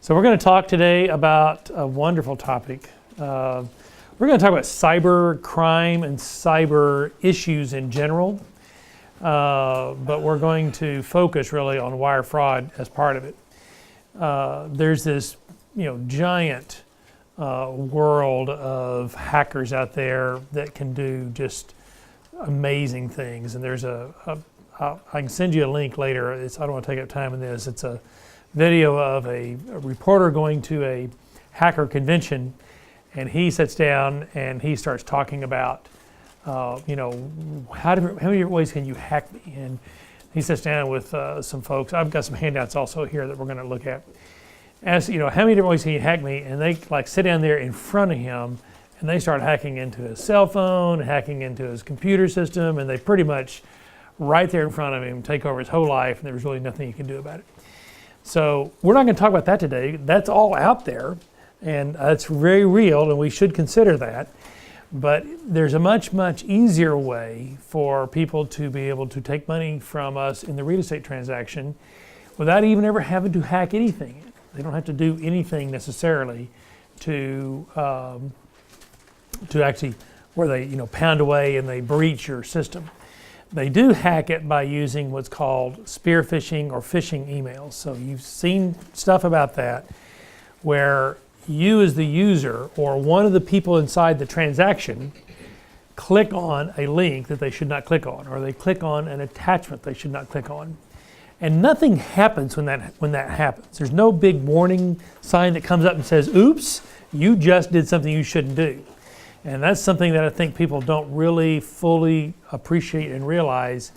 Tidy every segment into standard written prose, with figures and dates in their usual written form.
So we're going to talk today about a wonderful topic. We're going to talk about cyber crime and cyber issues in general, but we're going to focus really on wire fraud as part of it. There's this, giant world of hackers out there that can do just amazing things. And there's I can send you a link later. I don't want to take up time in this. It's a video of a reporter going to a hacker convention, and he sits down and he starts talking about, how many ways can you hack me? And he sits down with some folks. I've got some handouts also here that we're going to look at. Asks, how many different ways can you hack me? And they sit down there in front of him, and they start hacking into his cell phone, hacking into his computer system, and they pretty much right there in front of him take over his whole life, and there's really nothing you can do about it. So we're not going to talk about that today. That's all out there, and it's very real, and we should consider that. But there's a much, much easier way for people to be able to take money from us in the real estate transaction without even ever having to hack anything. They don't have to do anything necessarily to actually where they pound away and they breach your system. They do hack it by using what's called spear phishing or phishing emails. So you've seen stuff about that where you as the user or one of the people inside the transaction click on a link that they should not click on, or they click on an attachment they should not click on. And nothing happens when that happens. There's no big warning sign that comes up and says, oops, you just did something you shouldn't do. And that's something that I think people don't really fully appreciate and realize.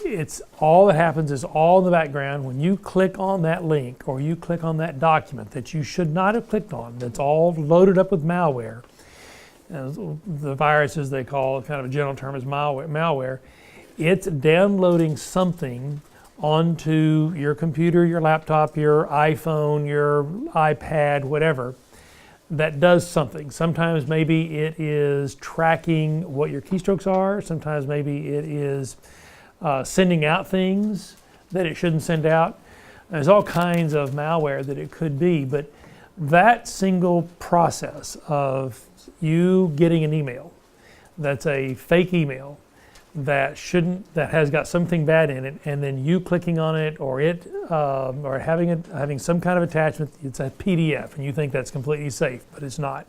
It's all that happens is all in the background. When you click on that link or you click on that document that you should not have clicked on, that's all loaded up with malware. The viruses they call, kind of a general term, is malware. It's downloading something onto your computer, your laptop, your iPhone, your iPad, whatever, that does something. Sometimes maybe it is tracking what your keystrokes are. Sometimes maybe it is sending out things that it shouldn't send out. There's all kinds of malware that it could be, but that single process of you getting an email that's a fake email that has got something bad in it, and then you clicking on it, or it or having some kind of attachment, it's a PDF, and you think that's completely safe, but it's not.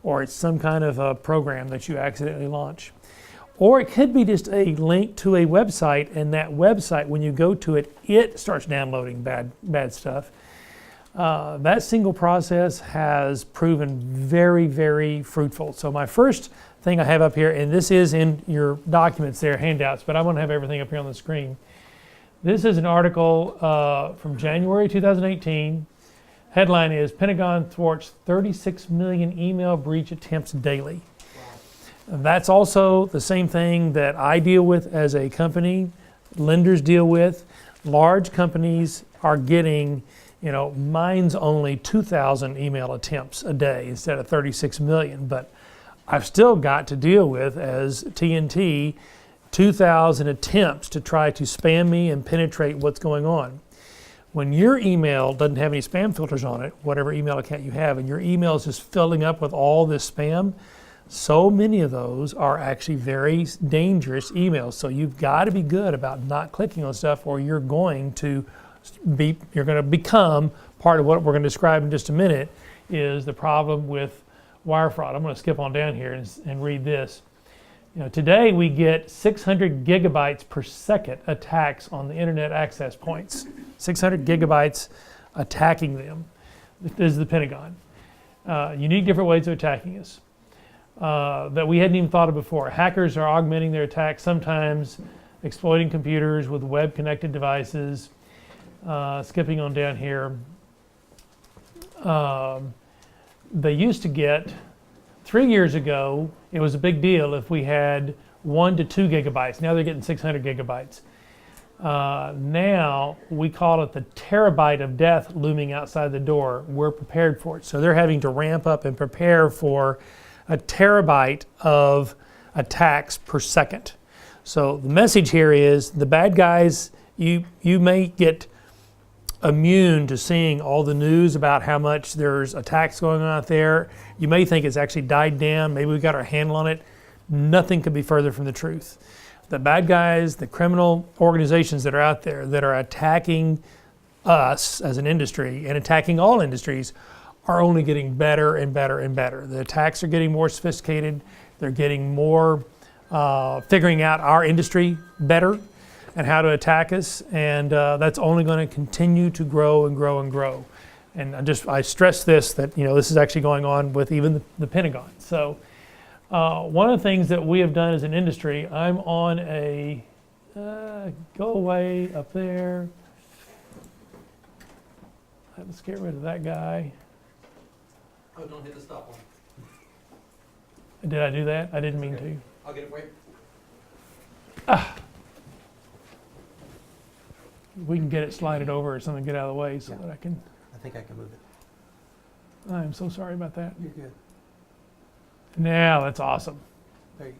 Or it's some kind of a program that you accidentally launch. Or it could be just a link to a website, and that website, when you go to it, it starts downloading bad stuff. That single process has proven very, very fruitful. So my first thing I have up here, and this is in your documents there, handouts, but I want to have everything up here on the screen. This is an article from January 2018. Headline is, Pentagon thwarts 36 million email breach attempts daily. Wow. That's also the same thing that I deal with as a company, lenders deal with. Large companies are getting, mine's only 2,000 email attempts a day instead of 36 million, but I've still got to deal with, as TNT, 2,000 attempts to try to spam me and penetrate what's going on. When your email doesn't have any spam filters on it, whatever email account you have, and your email is just filling up with all this spam, so many of those are actually very dangerous emails. So you've got to be good about not clicking on stuff, or you're going to become part of what we're going to describe in just a minute, is the problem with wire fraud. I'm going to skip on down here and read this. Today we get 600 gigabytes per second attacks on the internet access points. 600 gigabytes attacking them. This is the Pentagon. Unique different ways of attacking us that we hadn't even thought of before. Hackers are augmenting their attacks, sometimes exploiting computers with web-connected devices. Skipping on down here. They used to get, 3 years ago, it was a big deal if we had 1 to 2 gigabytes. Now they're getting 600 gigabytes. Now we call it the terabyte of death looming outside the door. We're prepared for it. So they're having to ramp up and prepare for a terabyte of attacks per second. So the message here is the bad guys, you may get immune to seeing all the news about how much there's attacks going on out there. You may think it's actually died down. Maybe we've got our handle on it. Nothing could be further from the truth. The bad guys, the criminal organizations that are out there that are attacking us as an industry and attacking all industries are only getting better and better and better. The attacks are getting more sophisticated. They're getting more figuring out our industry better and how to attack us, and that's only going to continue to grow and grow and grow. And I stress this, that this is actually going on with even the Pentagon. So one of the things that we have done as an industry, I'm on a go away up there. Let's get rid of that guy. Oh, don't hit the stop one. Did I do that? I didn't mean to. I'll get it for you. We can get it slided over or something, get out of the way so that I can. I think I can move it. I'm so sorry about that. You're good. Now that's awesome. There you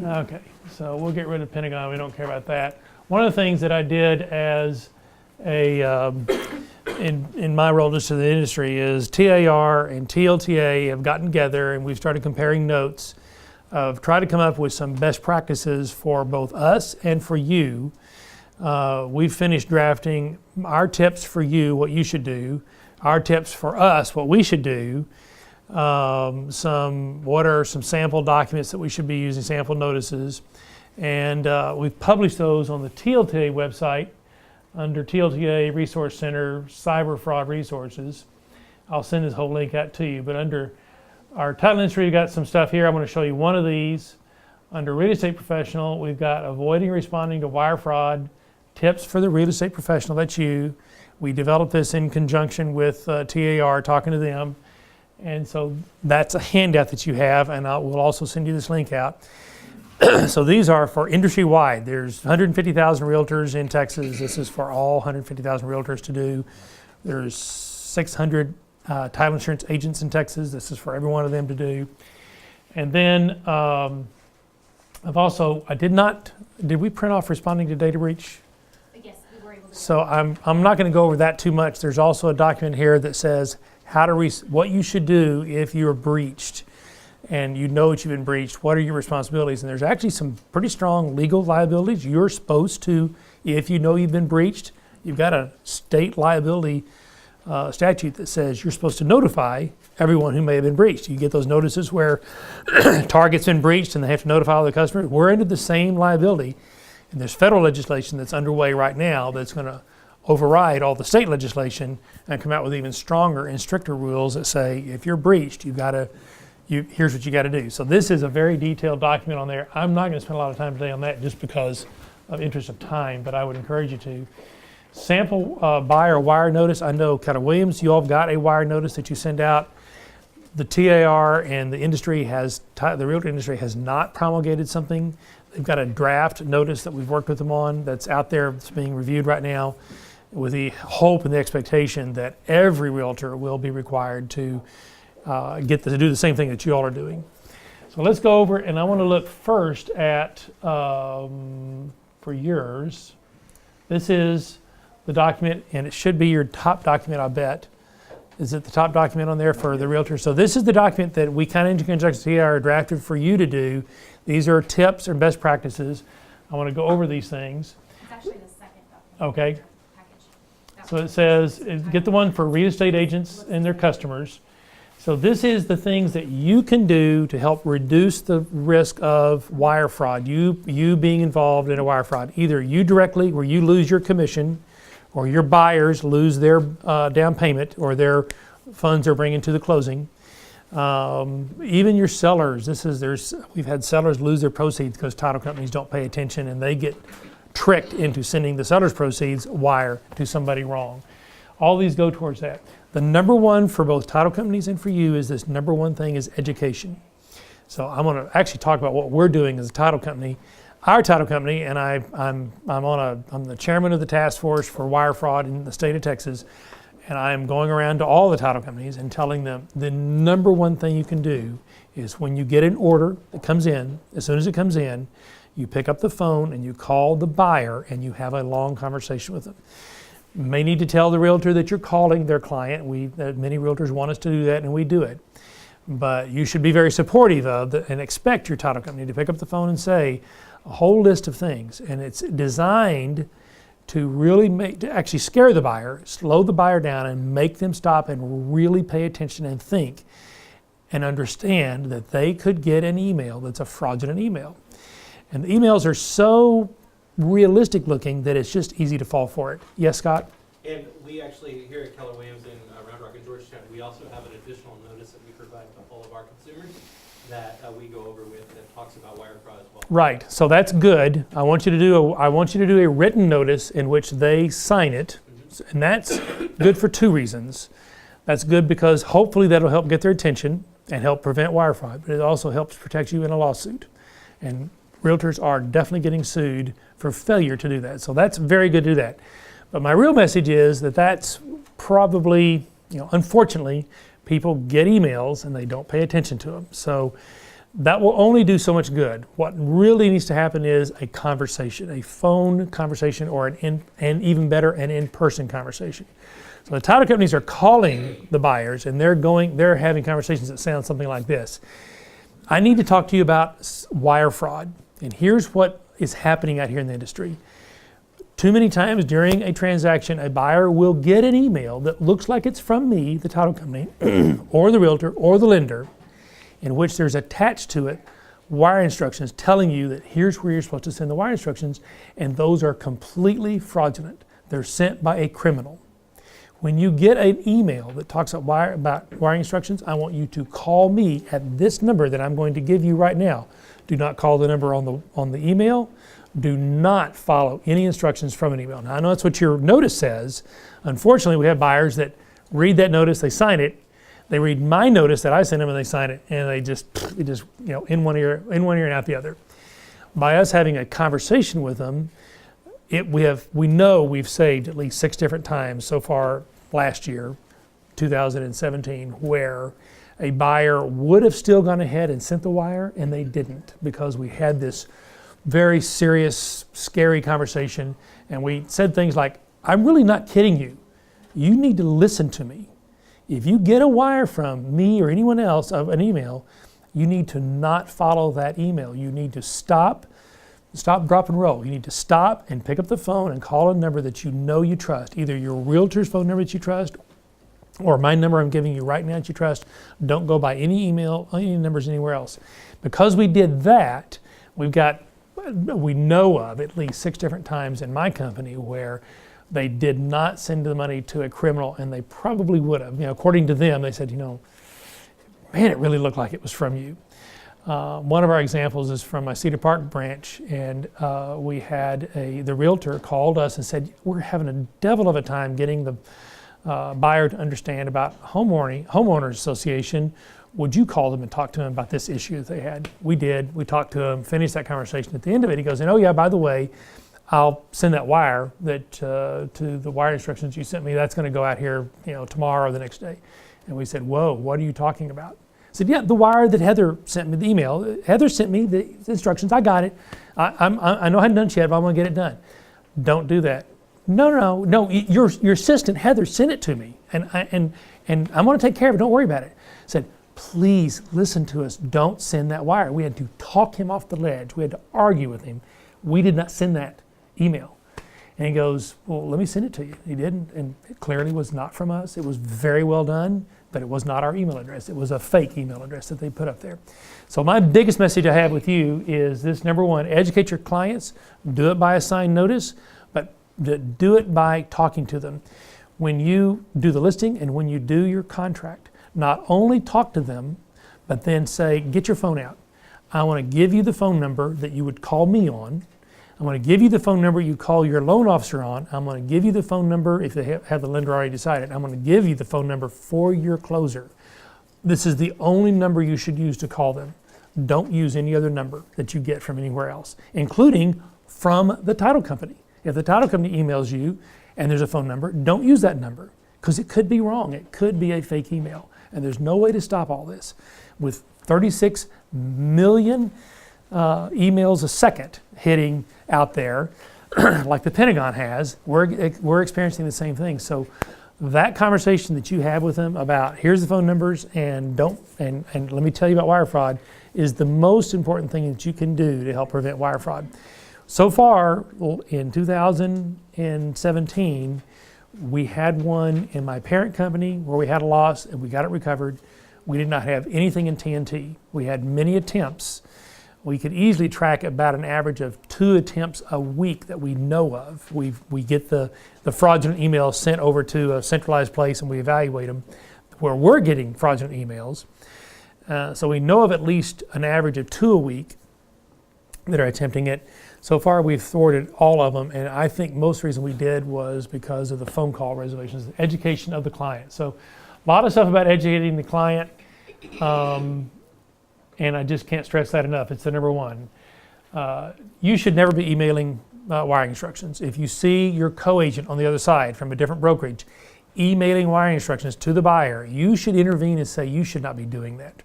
go. Okay, so we'll get rid of Pentagon. We don't care about that. One of the things that I did as a in my role just to the industry is TAR and TLTA have gotten together and we've started comparing notes of trying to come up with some best practices for both us and for you. We've finished drafting our tips for you, what you should do, our tips for us, what we should do, what are some sample documents that we should be using, sample notices, and we've published those on the TLTA website under TLTA Resource Center, Cyber Fraud Resources. I'll send this whole link out to you, but under our title industry, we've got some stuff here. I'm going to show you one of these. Under Real Estate Professional, we've got Avoiding Responding to Wire Fraud, Tips for the Real Estate Professional, that's you. We developed this in conjunction with TAR, talking to them. And so that's a handout that you have, and we'll also send you this link out. So these are for industry-wide. There's 150,000 realtors in Texas. This is for all 150,000 realtors to do. There's 600 title insurance agents in Texas. This is for every one of them to do. And then did we print off responding to data breach? Yes, we were able to. So I'm not going to go over that too much. There's also a document here that says what you should do if you're breached and you know that you've been breached. What are your responsibilities? And there's actually some pretty strong legal liabilities. You're supposed to, if you know you've been breached, you've got a state liability statute that says you're supposed to notify everyone who may have been breached. You get those notices where Target's been breached and they have to notify all the customers. We're into the same liability. And there's federal legislation that's underway right now that's going to override all the state legislation and come out with even stronger and stricter rules that say if you're breached, here's what you got to do. So this is a very detailed document on there. I'm not going to spend a lot of time today on that just because of interest of time, but I would encourage you to. Sample buyer wire notice. I know Keller Williams, you all have got a wire notice that you send out. The TAR and the realtor industry has not promulgated something. They've got a draft notice that we've worked with them on that's out there, that's being reviewed right now, with the hope and the expectation that every realtor will be required to do the same thing that you all are doing. So let's go over, and I want to look first at, for yours, this is the document, and it should be your top document, I bet. Is it the top document on there for the realtor? So this is the document that we kind of in conjunction with TR drafted for you to do. These are tips and best practices. I want to go over these things. It's actually the second document. Okay. Package. So it says, get the one for real estate agents and their customers. So this is the things that you can do to help reduce the risk of wire fraud, you being involved in a wire fraud. Either you directly, where you lose your commission, or your buyers lose their down payment or their funds they're bringing to the closing. Even your sellers, we've had sellers lose their proceeds because title companies don't pay attention and they get tricked into sending the seller's proceeds wire to somebody wrong. All these go towards that. The number one for both title companies and for you is this number one thing is education. So I'm going to actually talk about what we're doing as a title company. Our title company, and I'm the chairman of the task force for wire fraud in the state of Texas, and I'm going around to all the title companies and telling them the number one thing you can do is when you get an order that comes in, as soon as it comes in, you pick up the phone and you call the buyer and you have a long conversation with them. May need to tell the realtor that you're calling their client. Many realtors want us to do that, and we do it. But you should be very supportive of and expect your title company to pick up the phone and say a whole list of things. And it's designed to really to actually scare the buyer, slow the buyer down, and make them stop and really pay attention and think and understand that they could get an email that's a fraudulent email. And the emails are so realistic looking that it's just easy to fall for it. Yes, Scott? And we actually, here at Keller Williams in Round Rock and Georgetown, we also have an additional notice that we provide to all of our consumers that we go over with that talks about wire fraud as well. Right, so that's good. I want you to do a written notice in which they sign it, and that's good for two reasons. That's good because hopefully that'll help get their attention and help prevent wire fraud, but it also helps protect you in a lawsuit. And realtors are definitely getting sued for failure to do that. So that's very good to do that. But my real message is that that's probably, unfortunately, people get emails and they don't pay attention to them. So that will only do so much good. What really needs to happen is a conversation, a phone conversation, or and even better, an in-person conversation. So the title companies are calling the buyers and they're having conversations that sound something like this. I need to talk to you about wire fraud. And here's what is happening out here in the industry. Too many times during a transaction, a buyer will get an email that looks like it's from me, the title company, or the realtor, or the lender, in which there's attached to it wire instructions telling you that here's where you're supposed to send the wire instructions, and those are completely fraudulent. They're sent by a criminal. When you get an email that talks about wiring instructions, I want you to call me at this number that I'm going to give you right now. Do not call the number on the email. Do not follow any instructions from an email. Now, I know that's what your notice says. Unfortunately, we have buyers that read that notice, they sign it, they read my notice that I sent them and they sign it, and they just in one ear and out the other. By us having a conversation with them, we know we've saved at least 6 different times so far last year, 2017, where a buyer would have still gone ahead and sent the wire, and they didn't, because we had this very serious, scary conversation, and we said things like, I'm really not kidding you. You need to listen to me. If you get a wire from me or anyone else of an email, you need to not follow that email. You need to stop, drop, and roll. You need to stop and pick up the phone and call a number that you know you trust, either your realtor's phone number that you trust or my number I'm giving you right now that you trust. Don't go by any email, any numbers anywhere else. Because we did that, we know of at least 6 different times in my company where they did not send the money to a criminal, and they probably would have. According to them, they said, man, it really looked like it was from you. One of our examples is from my Cedar Park branch, and we had the realtor called us and said, we're having a devil of a time getting the buyer to understand about homeowners association. Would you call them and talk to them about this issue that they had? We did. We talked to him, finished that conversation. At the end of it, he goes, and oh yeah, by the way, I'll send that wire to the wire instructions you sent me. That's going to go out here, tomorrow or the next day. And we said, whoa, what are you talking about? I said, yeah, the wire that Heather sent me, the email. Heather sent me the instructions. I got it. I know I hadn't done it yet, but I'm going to get it done. Don't do that. No. Your assistant Heather sent it to me, and I'm going to take care of it. Don't worry about it. I said, please listen to us. Don't send that wire. We had to talk him off the ledge. We had to argue with him. We did not send that email. And he goes, well, let me send it to you. He didn't, and it clearly was not from us. It was very well done, but it was not our email address. It was a fake email address that they put up there. So my biggest message I have with you is this: number one, educate your clients. Do it by a signed notice, but do it by talking to them. When you do the listing and when you do your contract, not only talk to them, but then say, get your phone out. I want to give you the phone number that you would call me on. I'm going to give you the phone number you call your loan officer on. I'm going to give you the phone number, if they have the lender already decided, I'm going to give you the phone number for your closer. This is the only number you should use to call them. Don't use any other number that you get from anywhere else, including from the title company. If the title company emails you and there's a phone number, don't use that number, because it could be wrong. It could be a fake email, and there's no way to stop all this. With 36 million emails a second hitting out there, like the Pentagon has, we're experiencing the same thing. So that conversation that you have with them about here's the phone numbers and let me tell you about wire fraud is the most important thing that you can do to help prevent wire fraud. So far, in 2017, we had one in my parent company where we had a loss and we got it recovered. We did not have anything in TNT. We had many attempts. We could easily track about an average of 2 attempts a week that we know of. We get the fraudulent emails sent over to a centralized place and we evaluate them where we're getting fraudulent emails. So we know of at least an average of 2 a week that are attempting it. So far we've thwarted all of them, and I think most reason we did was because of the phone call reservations, the education of the client. So a lot of stuff about educating the client, and I just can't stress that enough. It's the number one. You should never be emailing wiring instructions. If you see your co-agent on the other side from a different brokerage emailing wiring instructions to the buyer, you should intervene and say you should not be doing that.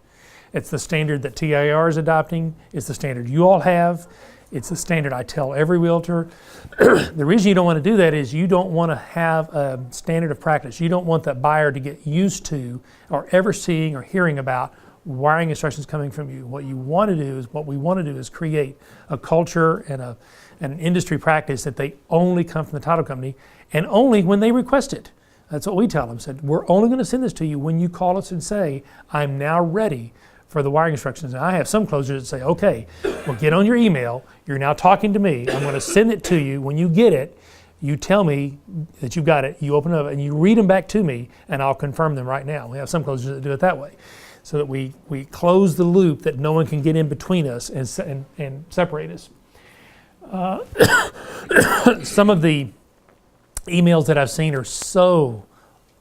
It's the standard that TIR is adopting. It's the standard you all have. It's the standard I tell every realtor. The reason you don't want to do that is you don't want to have a standard of practice. You don't want that buyer to get used to or ever seeing or hearing about wiring instructions coming from you. What we want to do is create a culture and an industry practice that they only come from the title company and only when they request it. That's what we tell them. Said, we're only going to send this to you when you call us and say, I'm now ready for the wiring instructions. And I have some closers that say, okay, well, get on your email. You're now talking to me. I'm going to send it to you. When you get it, you tell me that you got it. You open it up and you read them back to me, and I'll confirm them right now. We have some closers that do it that way, so that we close the loop that no one can get in between us and separate us. Some of the emails that I've seen are so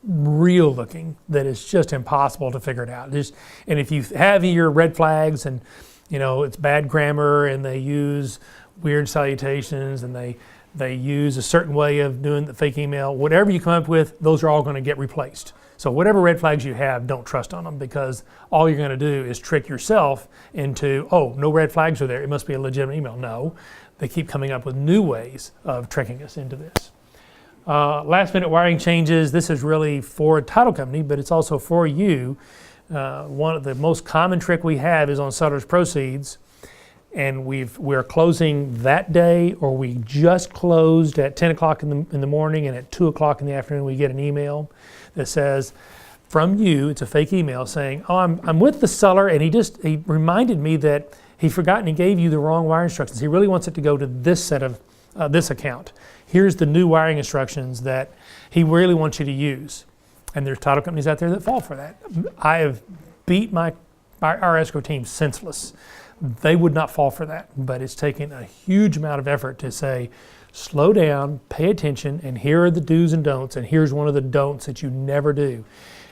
real looking that it's just impossible to figure it out. And if you have your red flags and it's bad grammar and they use weird salutations and they use a certain way of doing the fake email, whatever you come up with, those are all going to get replaced. So whatever red flags you have, don't trust on them, because all you're going to do is trick yourself into, oh, no red flags are there, it must be a legitimate email. No, they keep coming up with new ways of tricking us into this. Last minute wiring changes. This is really for a title company, but it's also for you. One of the most common trick we have is on seller's proceeds, and we're closing that day, or we just closed at 10 o'clock in the morning, and at 2 o'clock in the afternoon we get an email that says from you, it's a fake email saying, oh, I'm with the seller, and he reminded me that he forgot and he gave you the wrong wiring instructions. He really wants it to go to this set of this account. Here's the new wiring instructions that he really wants you to use. And there's title companies out there that fall for that. I have beat our escrow team senseless. They would not fall for that, but it's taken a huge amount of effort to say, slow down, pay attention, and here are the do's and don'ts, and here's one of the don'ts that you never do.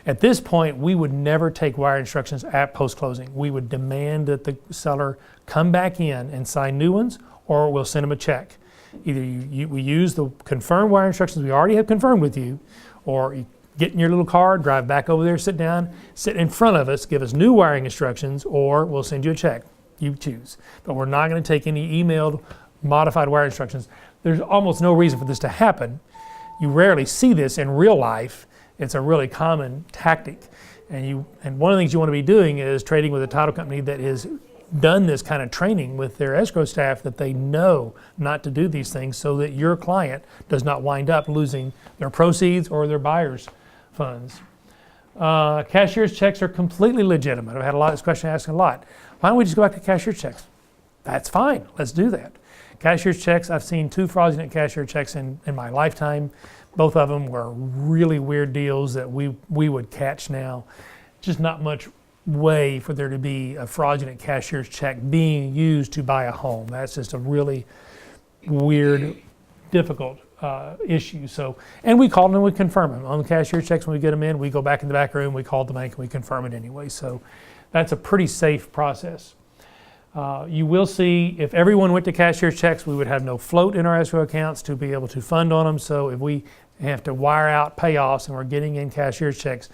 At this point, we would never take wire instructions at post-closing. We would demand that the seller come back in and sign new ones, or we'll send them a check. Either we use the confirmed wire instructions we already have confirmed with you, or you get in your little car, drive back over there, sit down, sit in front of us, give us new wiring instructions, or we'll send you a check. You choose. But we're not going to take any emailed modified wire instructions. There's almost no reason for this to happen. You rarely see this in real life. It's a really common tactic. And one of the things you want to be doing is trading with a title company that has done this kind of training with their escrow staff, that they know not to do these things, so that your client does not wind up losing their proceeds or their buyer's funds. Cashier's checks are completely legitimate. I've had a lot of this question asked a lot. Why don't we just go back to cashier's checks? That's fine. Let's do that. Cashier's checks, I've seen 2 fraudulent cashier checks in my lifetime. Both of them were really weird deals that we would catch now. Just not much way for there to be a fraudulent cashier's check being used to buy a home. That's just a really weird, difficult issue. So, and we call them and we confirm them. On the cashier's checks, when we get them in, we go back in the back room, we call the bank, and we confirm it anyway. So that's a pretty safe process. You will see, if everyone went to cashier's checks, we would have no float in our escrow accounts to be able to fund on them. So if we have to wire out payoffs and we're getting in cashier's checks,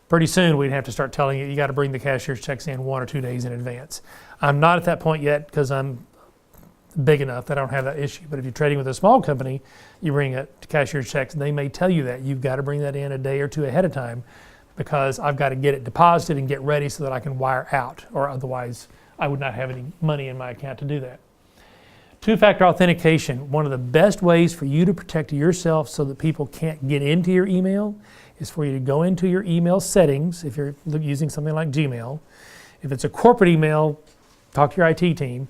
pretty soon we'd have to start telling you got to bring the cashier's checks in 1 or 2 days in advance. I'm not at that point yet, because I'm big enough that I don't have that issue. But if you're trading with a small company, you bring it to cashier's checks, and they may tell you that you've got to bring that in a day or two ahead of time because I've got to get it deposited and get ready so that I can wire out, or otherwise I would not have any money in my account to do that. Two-factor authentication, one of the best ways for you to protect yourself so that people can't get into your email is for you to go into your email settings if you're using something like Gmail. If it's a corporate email, talk to your IT team.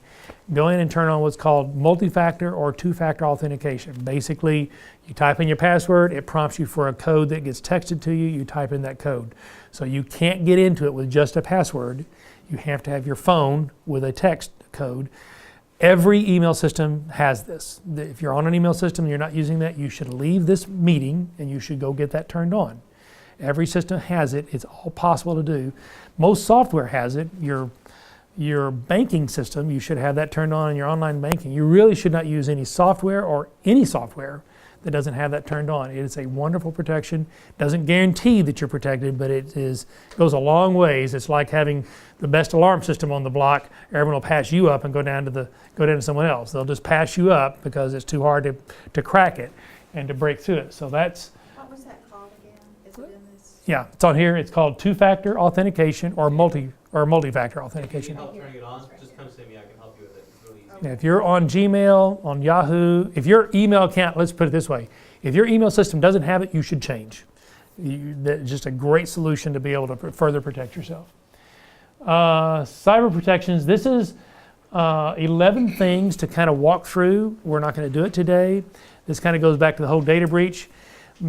Go in and turn on what's called multi-factor or two-factor authentication. Basically, you type in your password, it prompts you for a code that gets texted to you, you type in that code. So you can't get into it with just a password. You have to have your phone with a text code. Every email system has this. If you're on an email system and you're not using that, you should leave this meeting and you should go get that turned on. Every system has it. It's all possible to do. Most software has it. Your banking system, you should have that turned on in your online banking. You really should not use any software that doesn't have that turned on. It is a wonderful protection. Doesn't guarantee that you're protected, but it goes a long ways. It's like having the best alarm system on the block. Everyone will pass you up and go down to someone else. They'll just pass you up because it's too hard to crack it and to break through it. So that's, What was that called again? Is it in this? yeah, it's on here. It's called two-factor authentication or multi-factor If you authentication. need help turning it on, just come see me, I can help you with it. It's really easy. Now, if you're on Gmail, on Yahoo, if your email account, let's put it this way, if your email system doesn't have it, you should change. That's just a great solution to be able to further protect yourself. Cyber protections, this is 11 things to kind of walk through. We're not going to do it today. This kind of goes back to the whole data breach.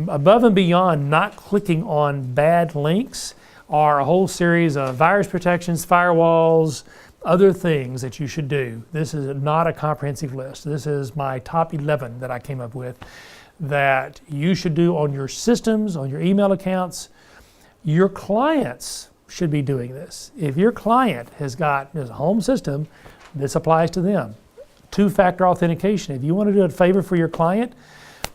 Above and beyond not clicking on bad links are a whole series of virus protections, firewalls, other things that you should do. This is not a comprehensive list. This is my top 11 that I came up with that you should do on your systems, on your email accounts. Your clients should be doing this. If your client has got a home system, this applies to them. Two-factor authentication. If you want to do a favor for your client,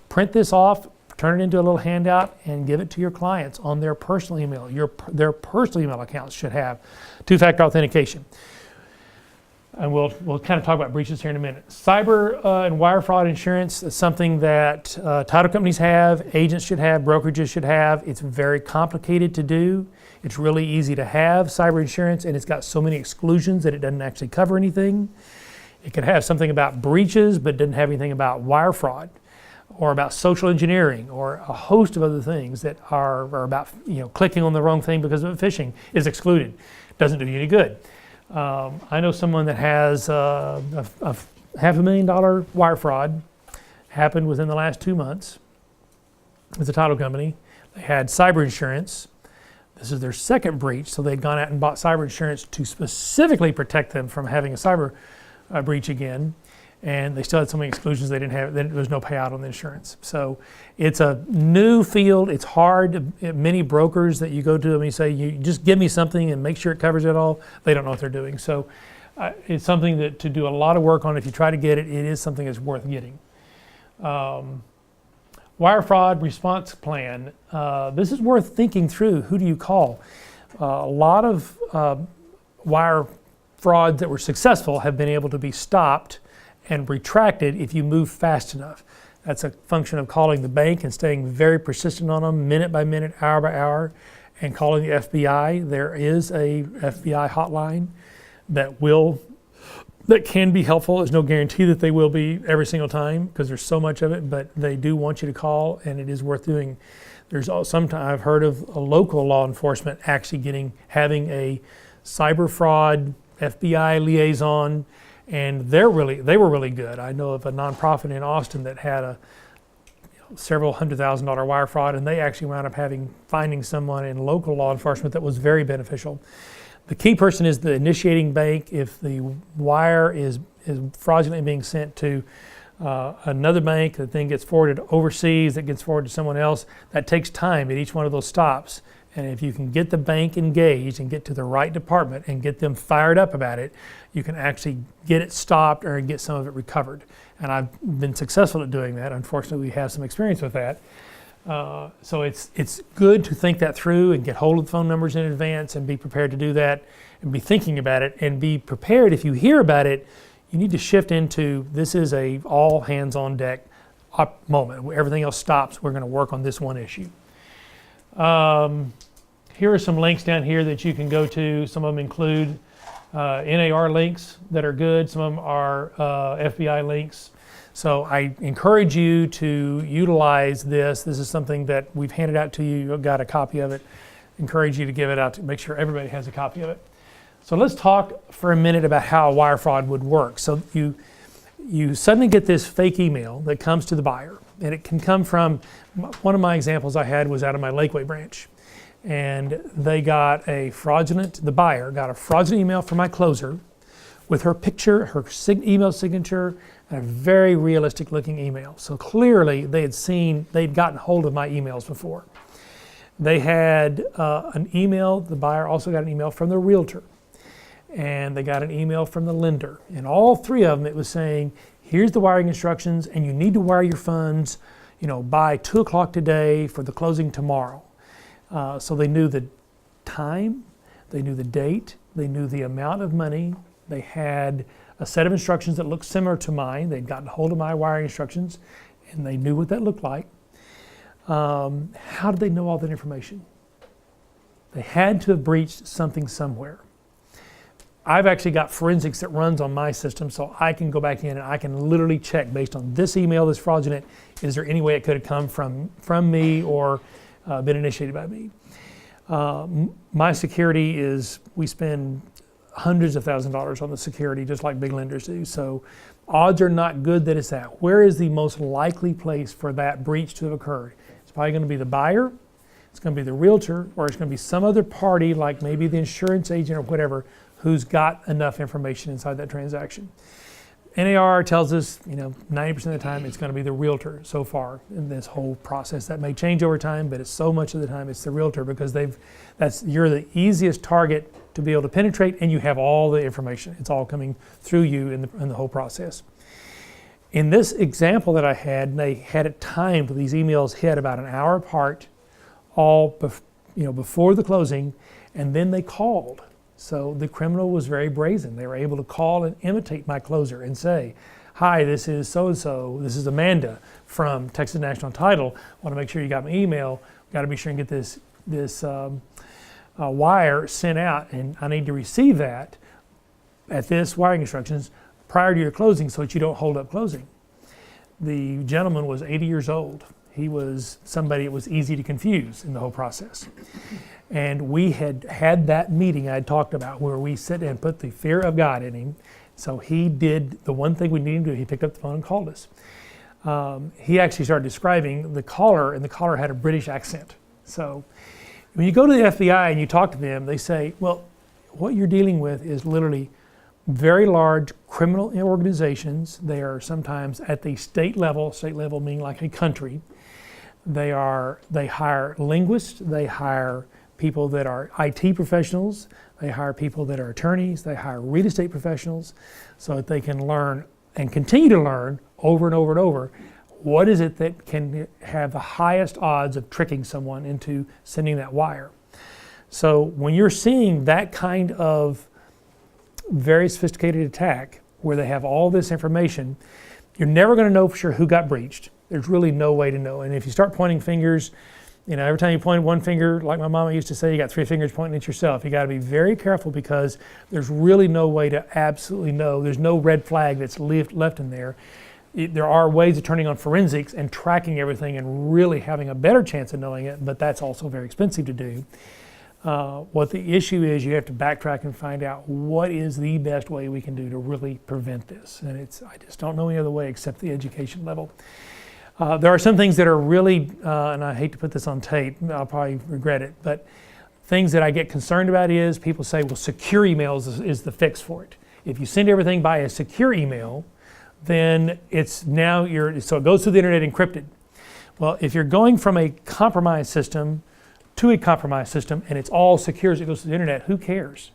print this off, turn it into a little handout, and give it to your clients on their personal email. Their personal email accounts should have two-factor authentication. And we'll kind of talk about breaches here in a minute. Cyber and wire fraud insurance is something that title companies have, agents should have, brokerages should have. It's very complicated to do. It's really easy to have cyber insurance, and it's got so many exclusions that it doesn't actually cover anything. It could have something about breaches, but doesn't have anything about wire fraud or about social engineering or a host of other things that are about clicking on the wrong thing because of phishing is excluded. Doesn't do you any good. I know someone that has a $500,000 wire fraud happened within the last 2 months. It's a title company. They had cyber insurance. This is their second breach, so they'd gone out and bought cyber insurance to specifically protect them from having a cyber breach again. And they still had so many exclusions they didn't have, there was no payout on the insurance. So it's a new field. It's hard. Many brokers that you go to them and you say, you just give me something and make sure it covers it all. They don't know what they're doing. So it's something that to do a lot of work on. If you try to get it, it is something that's worth getting. Wire fraud response plan. This is worth thinking through. Who do you call? A lot of wire frauds that were successful have been able to be stopped and retracted if you move fast enough. That's a function of calling the bank and staying very persistent on them, minute by minute, hour by hour, and calling the FBI. There is a FBI hotline that can be helpful. There's no guarantee that they will be every single time because there's so much of it, but they do want you to call, and it is worth doing. There's sometimes I've heard of a local law enforcement actually having a cyber fraud FBI liaison. And they were really good. I know of a nonprofit in Austin that had several $100,000 wire fraud, and they actually wound up finding someone in local law enforcement that was very beneficial. The key person is the initiating bank. If the wire is fraudulently being sent to another bank, that then gets forwarded overseas, that gets forwarded to someone else, that takes time at each one of those stops. And if you can get the bank engaged and get to the right department and get them fired up about it, you can actually get it stopped or get some of it recovered. And I've been successful at doing that. Unfortunately, we have some experience with that. So it's good to think that through and get hold of the phone numbers in advance and be prepared to do that and be thinking about it and be prepared if you hear about it, you need to shift into, this is a all hands on deck moment. Where everything else stops, we're going to work on this one issue. Here are some links down here that you can go to. Some of them include NAR links that are good. Some of them are FBI links. So I encourage you to utilize this. This is something that we've handed out to you. You've got a copy of it. Encourage you to give it out to make sure everybody has a copy of it. So let's talk for a minute about how wire fraud would work. So you suddenly get this fake email that comes to the buyer, and it can come from, one of my examples I had was out of my Lakeway branch, and they got the buyer got a fraudulent email from my closer with her picture, her email signature, and a very realistic looking email. So clearly they'd gotten hold of my emails before. They had an email, the buyer also got an email from the realtor, and they got an email from the lender. And all three of them, it was saying, here's the wiring instructions, and you need to wire your funds, by 2 o'clock today for the closing tomorrow. So they knew the time, they knew the date, they knew the amount of money. They had a set of instructions that looked similar to mine. They'd gotten hold of my wiring instructions, and they knew what that looked like. How did they know all that information? They had to have breached something somewhere. I've actually got forensics that runs on my system, so I can go back in and I can literally check based on this email that's fraudulent, is there any way it could have come from me or been initiated by me? My security is, we spend hundreds of thousands of dollars on the security, just like big lenders do. So odds are not good that it's that. Where is the most likely place for that breach to have occurred? It's probably going to be the buyer, it's going to be the realtor, or it's going to be some other party like maybe the insurance agent or whatever who's got enough information inside that transaction. NAR tells us, 90% of the time it's going to be the realtor so far in this whole process. That may change over time, but it's so much of the time it's the realtor because you're the easiest target to be able to penetrate, and you have all the information. It's all coming through you in the whole process. In this example that I had, they had it timed. These emails hit about an hour apart, all before the closing, and then they called. So the criminal was very brazen. They were able to call and imitate my closer and say, hi, this is so-and-so, this is Amanda from Texas National Title. Want to make sure you got my email. Got to be sure and get this wire sent out, and I need to receive that at this wiring instructions prior to your closing so that you don't hold up closing. The gentleman was 80 years old. He was somebody it was easy to confuse in the whole process. And we had that meeting I talked about where we sit and put the fear of God in him. So he did the one thing we needed him to do. He picked up the phone and called us. He actually started describing the caller, and the caller had a British accent. So when you go to the FBI and you talk to them, they say, well, what you're dealing with is literally very large criminal organizations. They are sometimes at the state level meaning like a country. They hire linguists, they hire people that are IT professionals, they hire people that are attorneys, they hire real estate professionals so that they can learn and continue to learn over and over and over what is it that can have the highest odds of tricking someone into sending that wire. So when you're seeing that kind of very sophisticated attack where they have all this information, you're never going to know for sure who got breached. There's really no way to know. And if you start pointing fingers, every time you point one finger, like my mama used to say, you got 3 fingers pointing at yourself. You got to be very careful because there's really no way to absolutely know. There's no red flag that's left in there. There are ways of turning on forensics and tracking everything and really having a better chance of knowing it, but that's also very expensive to do. What the issue is, you have to backtrack and find out what is the best way we can do to really prevent this. And I just don't know any other way except the education level. There are some things that are really, and I hate to put this on tape, I'll probably regret it, but things that I get concerned about is people say, well, secure emails is the fix for it. If you send everything by a secure email, then so it goes through the internet encrypted. Well, if you're going from a compromised system to a compromised system and it's all secure as it goes through the internet, who cares?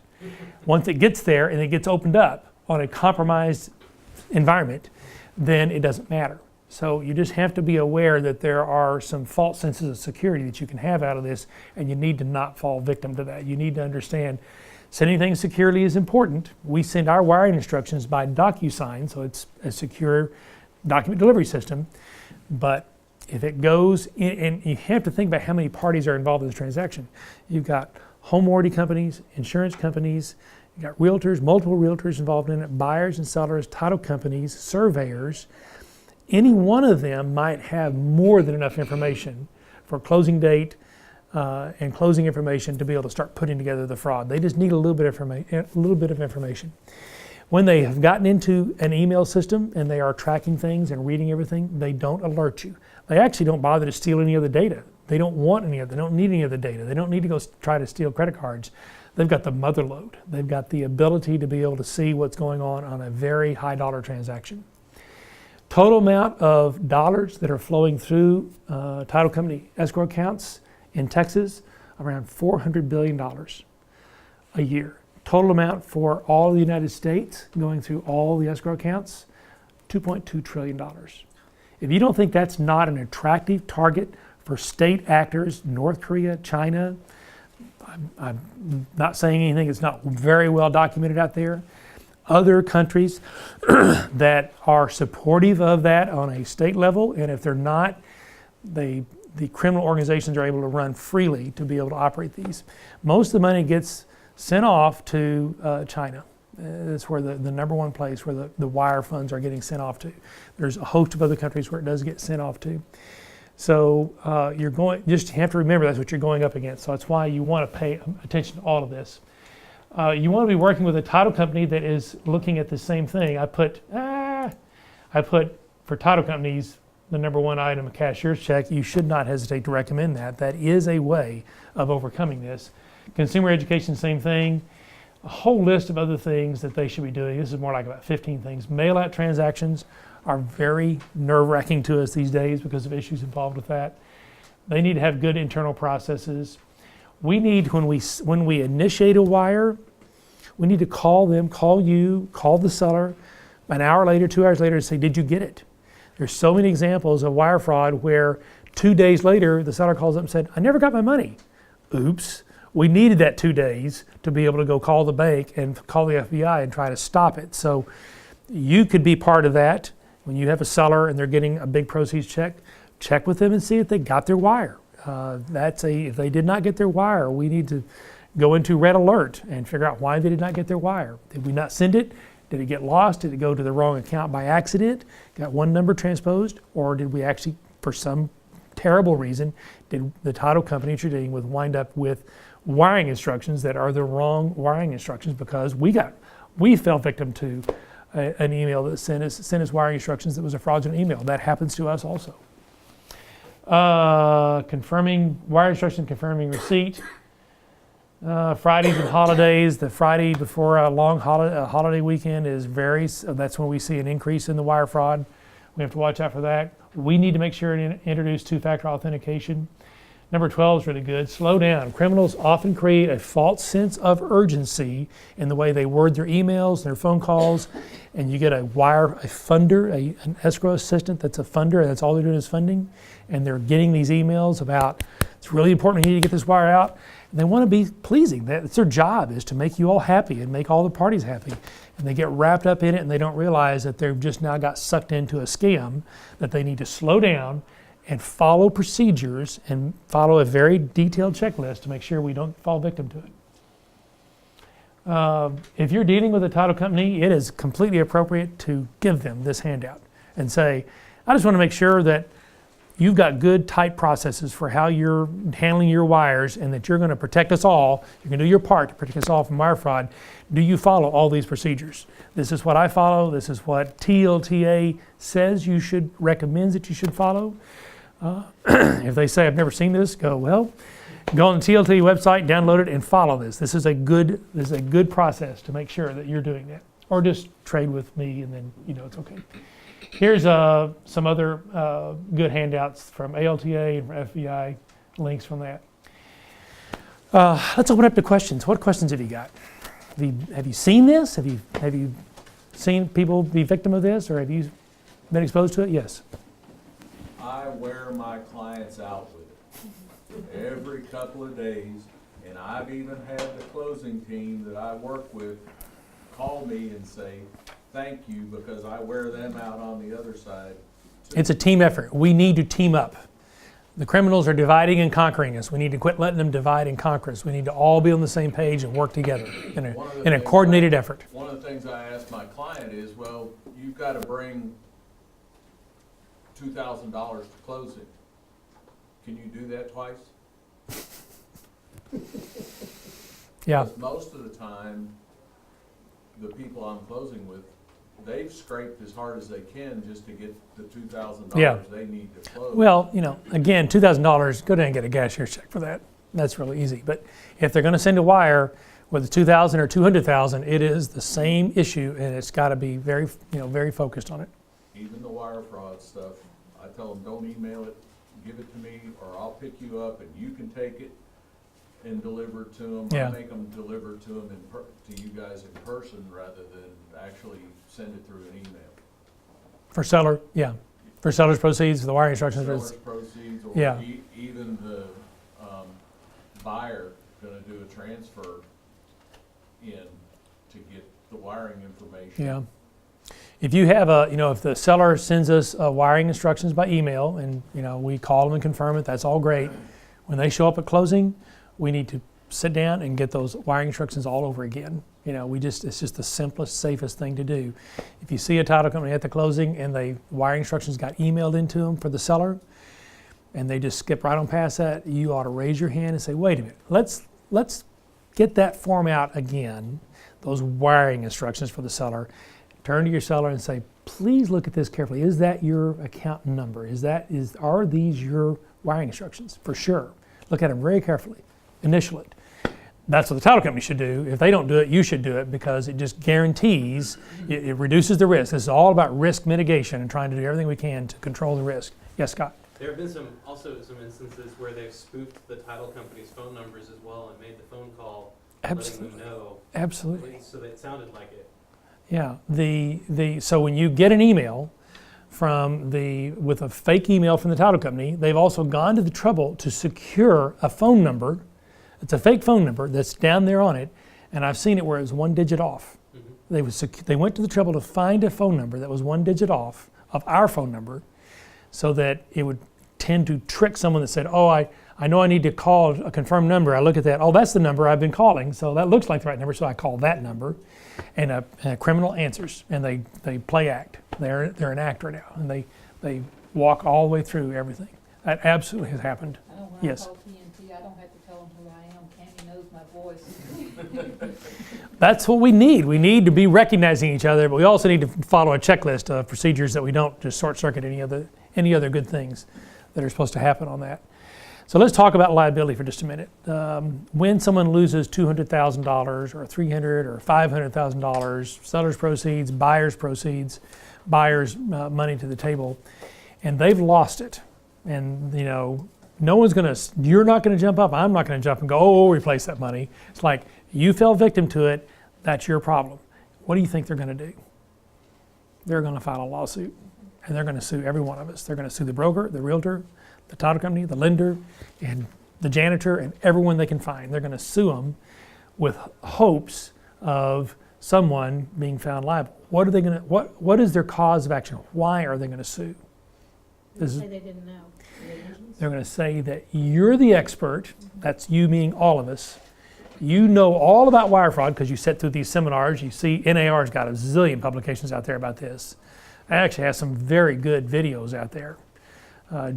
Once it gets there and it gets opened up on a compromised environment, then it doesn't matter. So you just have to be aware that there are some false senses of security that you can have out of this, and you need to not fall victim to that. You need to understand sending things securely is important. We send our wiring instructions by DocuSign, so it's a secure document delivery system. But if it goes in, and you have to think about how many parties are involved in this transaction. You've got home warranty companies, insurance companies, you've got realtors, multiple realtors involved in it, buyers and sellers, title companies, surveyors. Any one of them might have more than enough information for closing date and closing information to be able to start putting together the fraud. They just need a little bit of information. When they have gotten into an email system and they are tracking things and reading everything, they don't alert you. They actually don't bother to steal any of the data. They don't want any of it. They don't need any of the data. They don't need to go try to steal credit cards. They've got the mother lode. They've got the ability to be able to see what's going on a very high dollar transaction. Total amount of dollars that are flowing through title company escrow accounts in Texas, around $400 billion a year. Total amount for all of the United States going through all the escrow accounts, $2.2 trillion. If you don't think that's not an attractive target for state actors, North Korea, China, I'm not saying anything that's not very well documented out there. Other countries that are supportive of that on a state level, and if they're not, the criminal organizations are able to run freely to be able to operate these. Most of the money gets sent off to China. That's where the number one place where the wire funds are getting sent off to. There's a host of other countries where it does get sent off to. So just have to remember that's what you're going up against. So that's why you want to pay attention to all of this. You want to be working with a title company that is looking at the same thing. I put for title companies, the number one item, a cashier's check. You should not hesitate to recommend that. That is a way of overcoming this. Consumer education, same thing. A whole list of other things that they should be doing. This is more like about 15 things. Mail-out transactions are very nerve-wracking to us these days because of issues involved with that. They need to have good internal processes. We need, when we initiate a wire, we need to call them, call you, call the seller an hour later, 2 hours later, and say, did you get it? There's so many examples of wire fraud where 2 days later, the seller calls up and said, I never got my money. Oops. We needed that 2 days to be able to go call the bank and call the FBI and try to stop it. So you could be part of that. When you have a seller and they're getting a big proceeds check with them and see if they got their wire. If they did not get their wire, we need to go into red alert and figure out why they did not get their wire. Did we not send it? Did it get lost? Did it go to the wrong account by accident? Got one number transposed? Or did we actually, for some terrible reason, did the title company that you're dealing with wind up with wiring instructions that are the wrong wiring instructions because we fell victim to an email that sent us wiring instructions that was a fraudulent email. That happens to us also. Confirming wire instruction, confirming receipt. Fridays and holidays. The Friday before a long holiday weekend that's when we see an increase in the wire fraud. We have to watch out for that. We need to make sure to introduce two-factor authentication. Number 12 is really good. Slow down. Criminals often create a false sense of urgency in the way they word their emails, their phone calls, and you get a funder, an escrow assistant that's a funder, and that's all they're doing is funding, and they're getting these emails about, it's really important you need to get this wire out, and they want to be pleasing. That's their job, is to make you all happy and make all the parties happy. And they get wrapped up in it and they don't realize that they've just now got sucked into a scam, that they need to slow down and follow procedures and follow a very detailed checklist to make sure we don't fall victim to it. If you're dealing with a title company, it is completely appropriate to give them this handout and say, I just want to make sure that you've got good, tight processes for how you're handling your wires and that you're going to protect us all. You're going to do your part to protect us all from wire fraud. Do you follow all these procedures? This is what I follow. This is what TLTA says recommends that you should follow. If they say, I've never seen this, go on the TLTA website, download it, and follow this. This is a good process to make sure that you're doing that. Or just trade with me and then it's okay. Here's some other good handouts from ALTA and from FBI, links from that. Let's open up to questions. What questions have you got? Have you seen this? Have you seen people be victim of this, or have you been exposed to it? Yes. I wear my clients out with it every couple of days. And I've even had the closing team that I work with call me and say, thank you, because I wear them out on the other side. too. It's a team effort. We need to team up. The criminals are dividing and conquering us. We need to quit letting them divide and conquer us. We need to all be on the same page and work together in One of the a things coordinated effort. One of the things I asked my client is, well, you've got to bring $2,000 to closing. Can you do that twice? Yeah, Because most of the time, the people I'm closing with, they've scraped as hard as they can just to get the $2,000 Yeah. they need to close. well, again, $2,000, go down and get a cashier's check for that. That's really easy. But if they're going to send a wire with $2,000 or $200,000, it is the same issue, and it's got to be very, very focused on it. Even the wire fraud stuff, I tell them, don't email it, give it to me, or I'll pick you up and you can take it and deliver it to them. Yeah. I make them deliver to them to you guys in person rather than actually send it through an email. For seller, yeah. For seller's proceeds, the wiring instructions. Seller's proceeds, or Yeah. even the buyer gonna do a transfer in to get the wiring information. Yeah. If you have if the seller sends us wiring instructions by email and, we call them and confirm it, that's all great. When they show up at closing, we need to sit down and get those wiring instructions all over again. It's just the simplest, safest thing to do. If you see a title company at the closing and the wiring instructions got emailed into them for the seller, and they just skip right on past that, you ought to raise your hand and say, wait a minute, let's get that form out again, those wiring instructions for the seller. Turn to your seller and say, please look at this carefully. Is that your account number? Are these your wiring instructions? For sure. Look at them very carefully. Initial it. That's what the title company should do. If they don't do it, you should do it, because it just guarantees, it reduces the risk. This is all about risk mitigation and trying to do everything we can to control the risk. Yes, Scott? There have been also some instances where they've spoofed the title company's phone numbers as well and made the phone call letting them know. Absolutely. So that it sounded like it. Yeah. So when you get an email with a fake email from the title company, they've also gone to the trouble to secure a phone number. It's a fake phone number that's down there on it, and I've seen it where it was one digit off. Mm-hmm. They went to the trouble to find a phone number that was one digit off of our phone number, so that it would tend to trick someone that said, oh, I know I need to call a confirmed number. I look at that, oh, that's the number I've been calling, so that looks like the right number, so I call that number. And a criminal answers, and they play act. They're an actor now, and they walk all the way through everything. That absolutely has happened. I know when Yes. I call TNT, I don't have to tell them who I am. Candy knows my voice. That's what we need. We need to be recognizing each other, but we also need to follow a checklist of procedures that we don't just short circuit any other good things that are supposed to happen on that. So let's talk about liability for just a minute. When someone loses $200,000 or $300,000 or $500,000, seller's proceeds, buyer's money to the table, and they've lost it, and you're not going to jump up, I'm not going to jump and go, oh, we'll replace that money. It's like, you fell victim to it, that's your problem. What do you think they're going to do? They're going to file a lawsuit, and they're going to sue every one of us. They're going to sue the broker, the realtor, the title company, the lender, and the janitor, and everyone they can find. They're going to sue them with hopes of someone being found liable. What is their cause of action? Why are they going to sue? They say they didn't know. They're going to say that you're the expert, that's you meaning all of us. You know all about wire fraud because you sat through these seminars. You see NAR's got a zillion publications out there about this. I actually have some very good videos out there.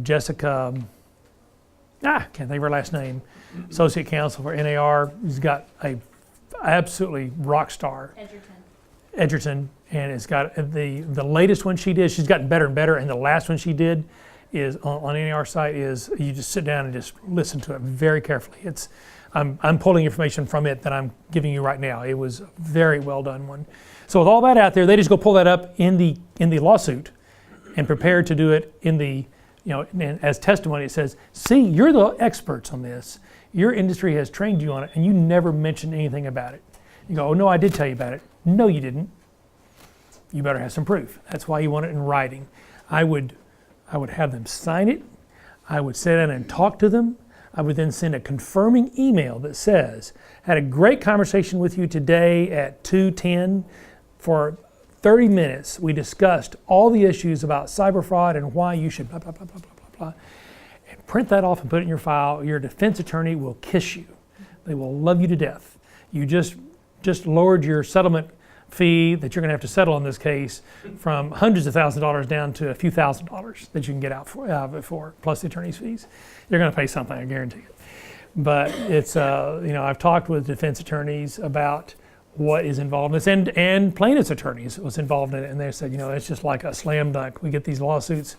Jessica, can't think of her last name, Associate Counsel for NAR, has got a absolutely rock star. Edgerton, and it's got the latest one she did, she's gotten better and better, and the last one she did is on NAR site is, you just sit down and just listen to it very carefully. I'm pulling information from it that I'm giving you right now. It was a very well done one. So with all that out there, they just go pull that up in the lawsuit and prepare to do it in the, and as testimony. It says, see, you're the experts on this. Your industry has trained you on it, and you never mentioned anything about it. You go, oh no, I did tell you about it. No, you didn't. You better have some proof. That's why you want it in writing. I would I would have them sign it. I would sit down and talk to them. I would then send a confirming email that says, had a great conversation with you today at 2:10 for 30 minutes. We discussed all the issues about cyber fraud and why you should blah, blah, blah, blah, blah, blah, blah. And print that off and put it in your file. Your defense attorney will kiss you. They will love you to death. You just lowered your settlement fee that you're going to have to settle in this case from hundreds of thousands of dollars down to a few $1,000s that you can get out of it for, plus the attorney's fees. You're going to pay something, I guarantee it. But it's, I've talked with defense attorneys about what is involved in this, and plaintiff's attorneys was involved in it, and they said, it's just like a slam dunk. We get these lawsuits,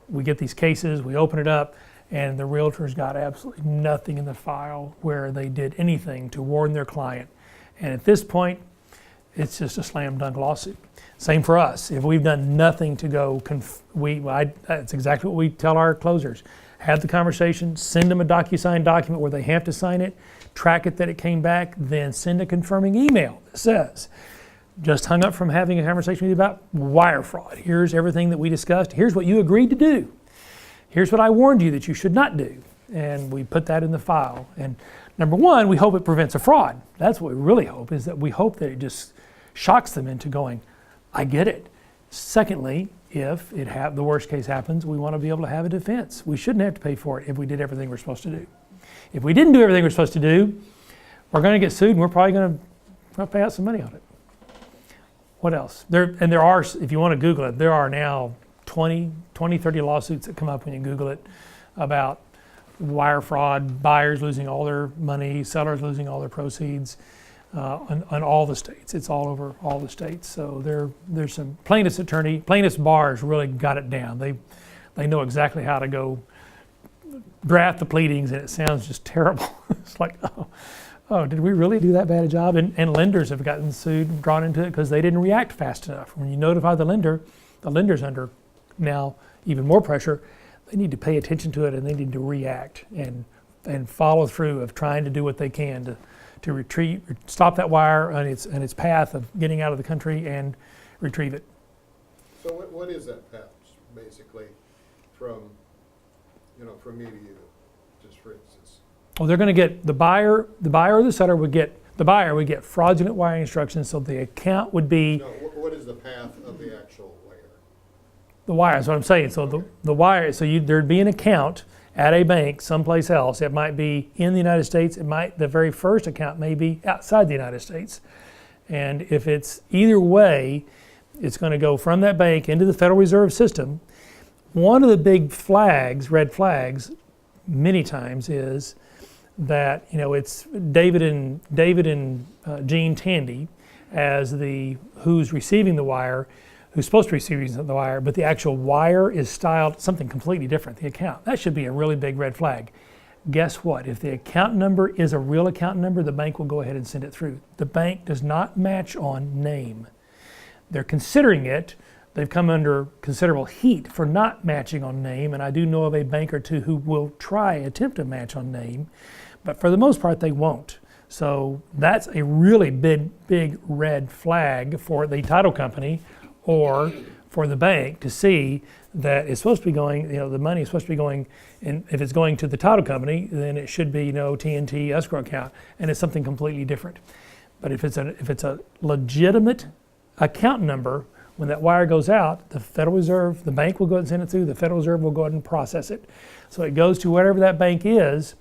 we get these cases, we open it up, and the realtors got absolutely nothing in the file where they did anything to warn their client. And at this point, it's just a slam dunk lawsuit. Same for us. If we've done nothing to go, that's exactly what we tell our closers. Have the conversation, send them a DocuSign document where they have to sign it, track it that it came back, then send a confirming email that says, just hung up from having a conversation with you about wire fraud. Here's everything that we discussed. Here's what you agreed to do. Here's what I warned you that you should not do. And we put that in the file. And number one, we hope it prevents a fraud. That's what we really hope, is that we hope that it just shocks them into going, I get it. Secondly, if the worst case happens, we want to be able to have a defense. We shouldn't have to pay for it if we did everything we're supposed to do. If we didn't do everything we're supposed to do, we're going to get sued and we're probably going to pay out some money on it. What else? There are, if you want to Google it, there are now 20, 30 lawsuits that come up when you Google it about wire fraud, buyers losing all their money, sellers losing all their proceeds on all the states. It's all over all the states. So there's some plaintiffs bars really got it down. They know exactly how to go draft the pleadings, and it sounds just terrible. It's like, oh, did we really do that bad a job? And lenders have gotten sued and drawn into it because they didn't react fast enough. When you notify the lender's under now even more pressure. They need to pay attention to it, and they need to react and follow through of trying to do what they can to stop that wire on its path of getting out of the country and retrieve it. So what is that path, basically, from me to you, just for instance? Well, they're going to get the buyer or the seller would get fraudulent wiring instructions, so the account would be. No, what is the path of the actual wire? The wire is what I'm saying. So Okay. the wire, so there'd be an account at a bank someplace else. It might be in the United States. The very first account may be outside the United States. And if it's either way, it's going to go from that bank into the Federal Reserve System. One of the big red flags, many times is that it's David and Jean Tandy as who's receiving the wire, who's supposed to be receiving the wire, but the actual wire is styled something completely different, the account. That should be a really big red flag. Guess what? If the account number is a real account number, the bank will go ahead and send it through. The bank does not match on name. They're considering it. They've come under considerable heat for not matching on name, and I do know of a bank or two who will attempt to match on name, but for the most part, they won't. So that's a really big red flag for the title company or for the bank to see that it's supposed to be going, the money is supposed to be going, and if it's going to the title company, then it should be, TNT escrow account, and it's something completely different. But if it's a legitimate account number, when that wire goes out, the Federal Reserve, the bank will go ahead and send it through, the Federal Reserve will go ahead and process it. So it goes to whatever that bank is.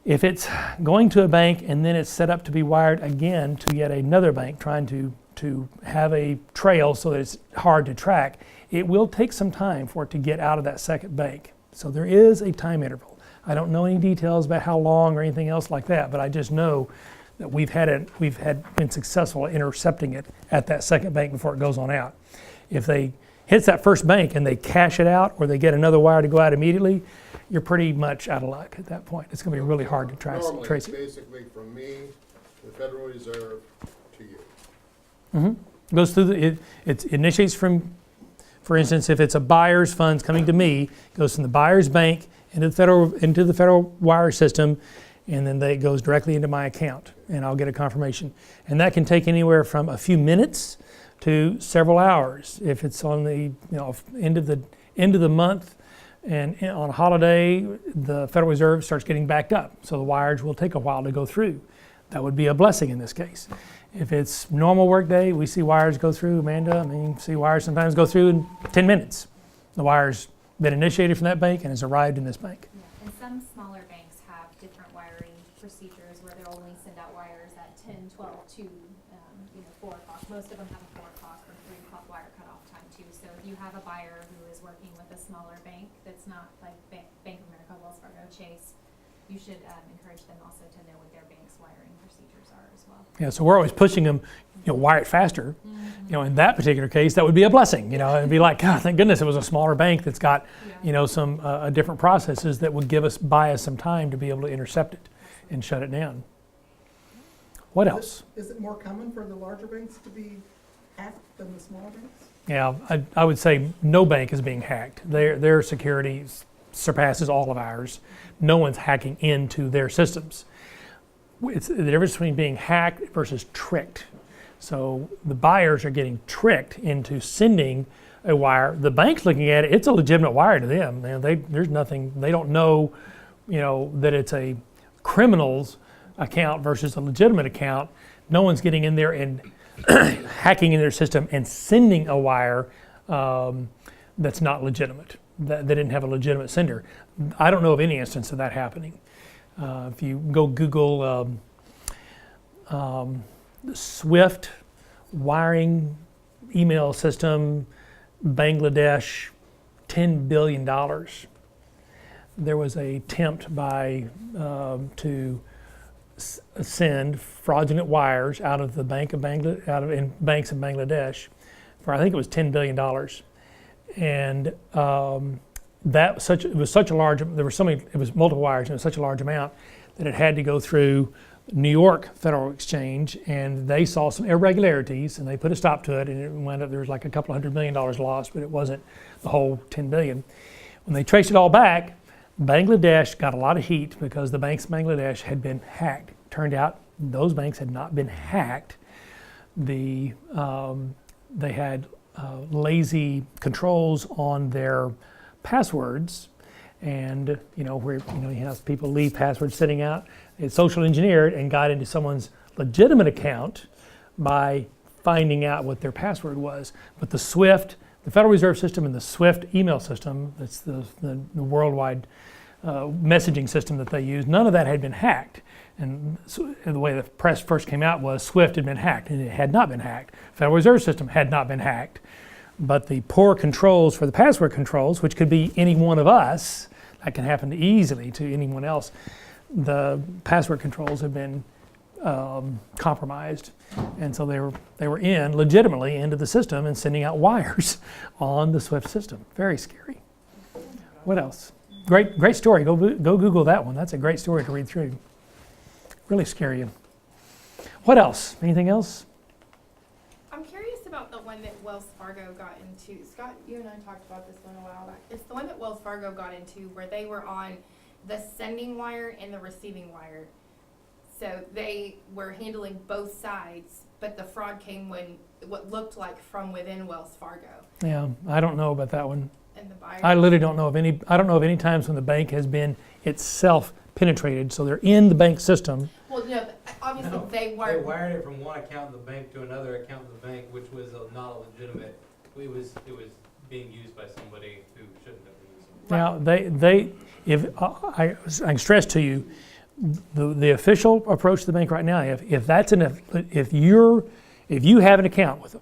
If it's going to a bank and then it's set up to be wired again to yet another bank, trying to have a trail so that it's hard to track, it will take some time for it to get out of that second bank. So there is a time interval. I don't know any details about how long or anything else like that, but I just know that we've been successful at intercepting it at that second bank before it goes on out. If they hits that first bank and they cash it out, or they get another wire to go out immediately, you're pretty much out of luck at that point. It's going to be really hard to trace Normally, it. basically from me, the Federal Reserve, to you. It goes through it initiates from, for instance, if it's a buyer's funds coming to me, it goes from the buyer's bank into the federal wire system, and then it goes directly into my account, and I'll get a confirmation. And that can take anywhere from a few minutes to several hours. If it's on the end of end of the month and on a holiday, the Federal Reserve starts getting backed up. So the wires will take a while to go through. That would be a blessing in this case. If it's normal work day, we see wires go through, Amanda, see wires sometimes go through in 10 minutes. The wire's been initiated from that bank and has arrived in this bank. Yeah, and some smaller banks have different wiring procedures where they'll only send out wires at 10, 12, 2, 4 o'clock. Most of them have a 4 o'clock or 3 o'clock wire cutoff time too. So if you have a buyer who is working with a smaller bank that's not like Bank of America, Wells Fargo, Chase, you should encourage them also to know what their bank's wiring procedures are as well. Yeah, so we're always pushing them, wire it faster. In that particular case, that would be a blessing. It'd be like, God, thank goodness it was a smaller bank that's got, some different processes that would buy us some time to be able to intercept it and shut it down. What else? Is it more common for the larger banks to be hacked than the smaller banks? Yeah, I would say no bank is being hacked. Their security surpasses all of ours. No one's hacking into their systems. It's the difference between being hacked versus tricked. So the buyers are getting tricked into sending a wire. The bank's looking at it, it's a legitimate wire to them. There's nothing, they don't know, that it's a criminal's account versus a legitimate account. No one's getting in there and hacking in their system and sending a wire that's not legitimate. That didn't have a legitimate sender. I don't know of any instance of that happening. If you go Google SWIFT wiring email system, Bangladesh, $10 billion. There was an attempt to send fraudulent wires out of the banks in Bangladesh for, I think it was $10 billion. And it was such a large, it was multiple wires, and it was such a large amount that it had to go through New York Federal Exchange, and they saw some irregularities and they put a stop to it, and it wound up, there was like a couple $100 million lost, but it wasn't the whole 10 billion. When they traced it all back, Bangladesh got a lot of heat because the banks in Bangladesh had been hacked. Turned out those banks had not been hacked. They had lazy controls on their passwords, and where you have people leave passwords sitting out. It social engineered and got into someone's legitimate account by finding out what their password was. But the SWIFT, the Federal Reserve System, and the SWIFT email system, that's the worldwide messaging system that they use, none of that had been hacked. And so the way the press first came out was SWIFT had been hacked, and it had not been hacked. Federal Reserve System had not been hacked. But the poor controls for the password controls, which could be any one of us, that can happen easily to anyone else, the password controls have been compromised. And so they were legitimately into the system and sending out wires on the SWIFT system. Very scary. What else? Great story. Go Google that one. That's a great story to read through. Really scare you. What else? Anything else? I'm curious about the one that Wells Fargo got into. Scott, you and I talked about this one a while back. It's the one that Wells Fargo got into where they were on the sending wire and the receiving wire. So they were handling both sides, but the fraud came when what looked like from within Wells Fargo. Yeah, I don't know about that one. And the buyer. I literally don't know of any. I don't know of any times when the bank has been itself penetrated. So they're in the bank system. Well, no, obviously No, they They weren't. wired it from one account in the bank to another account in the bank, which was not legitimate. It was being used by somebody who shouldn't have been using it. Now, I can stress to you, the official approach to the bank right now, if you have an account with them,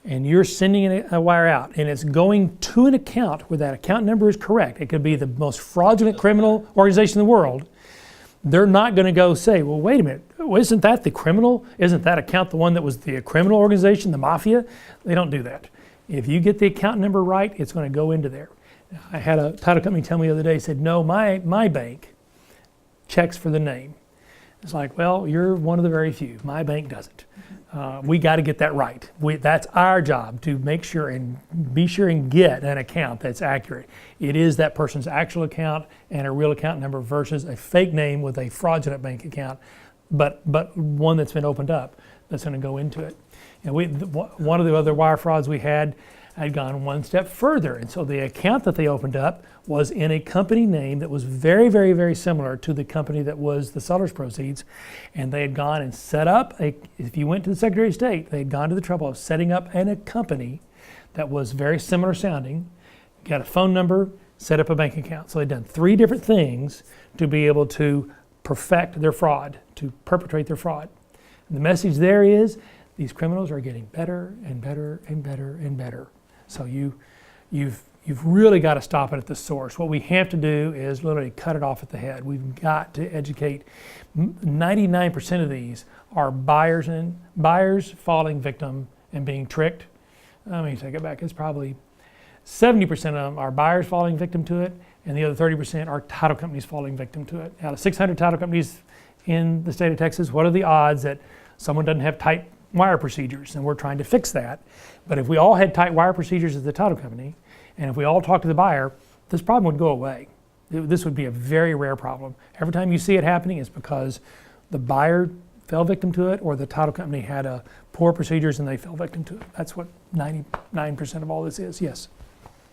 and you're sending a wire out, and it's going to an account where that account number is correct, it could be the most fraudulent criminal organization in the world, they're not going to go say, well, wait a minute, isn't that the criminal? Isn't that account the one that was the criminal organization, the mafia? They don't do that. If you get the account number right, it's going to go into there. I had a title company tell me the other day, said, no, my bank checks for the name. It's like, well, you're one of the very few. My bank doesn't. We got to get that right. That's our job, to make sure and be sure and get an account that's accurate. It is that person's actual account and a real account number versus a fake name with a fraudulent bank account, but one that's been opened up that's going to go into it. And one of the other wire frauds we had, had gone one step further. And so the account that they opened up was in a company name that was very, very, very similar to the company that was the seller's proceeds. And they had gone and set up if you went to the Secretary of State, they had gone to the trouble of setting up a company that was very similar sounding, got a phone number, set up a bank account. So they'd done 3 different things to be able to perfect their fraud, to perpetrate their fraud. And the message there is these criminals are getting better and better and better and better. So you've really got to stop it at the source. What we have to do is literally cut it off at the head. We've got to educate. 99% of these are buyers falling victim and being tricked. Let me take it back. It's probably 70% of them are buyers falling victim to it, and the other 30% are title companies falling victim to it. Out of 600 title companies in the state of Texas, what are the odds that someone doesn't have tight wire procedures? And we're trying to fix that. But if we all had tight wire procedures as the title company, and if we all talked to the buyer, this problem would go away. This would be a very rare problem. Every time you see it happening, it's because the buyer fell victim to it, or the title company had poor procedures and they fell victim to it. That's what 99% of all this is. Yes?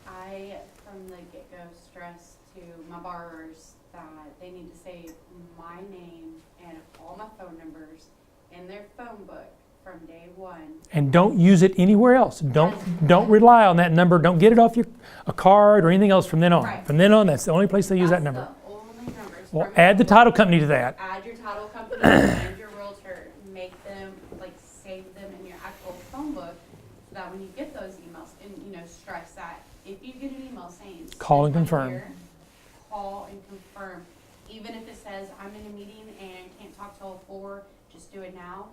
I, from the get-go, stress to my borrowers that they need to save my name and all my phone numbers in their phone book from day one. And don't use it anywhere else. Don't rely on that number. Don't get it off a card or anything else from then on. Right. From then on, that's the only place they use that number. That's the only numbers. Well, From add the now title company to that. Add your title company and your realtor. Make them, save them in your actual phone book so that when you get those emails, and stress that if you get an email saying Call and "Send money confirm." here," call and confirm. Even if it says I'm in a meeting and can't talk till 4, just do it now.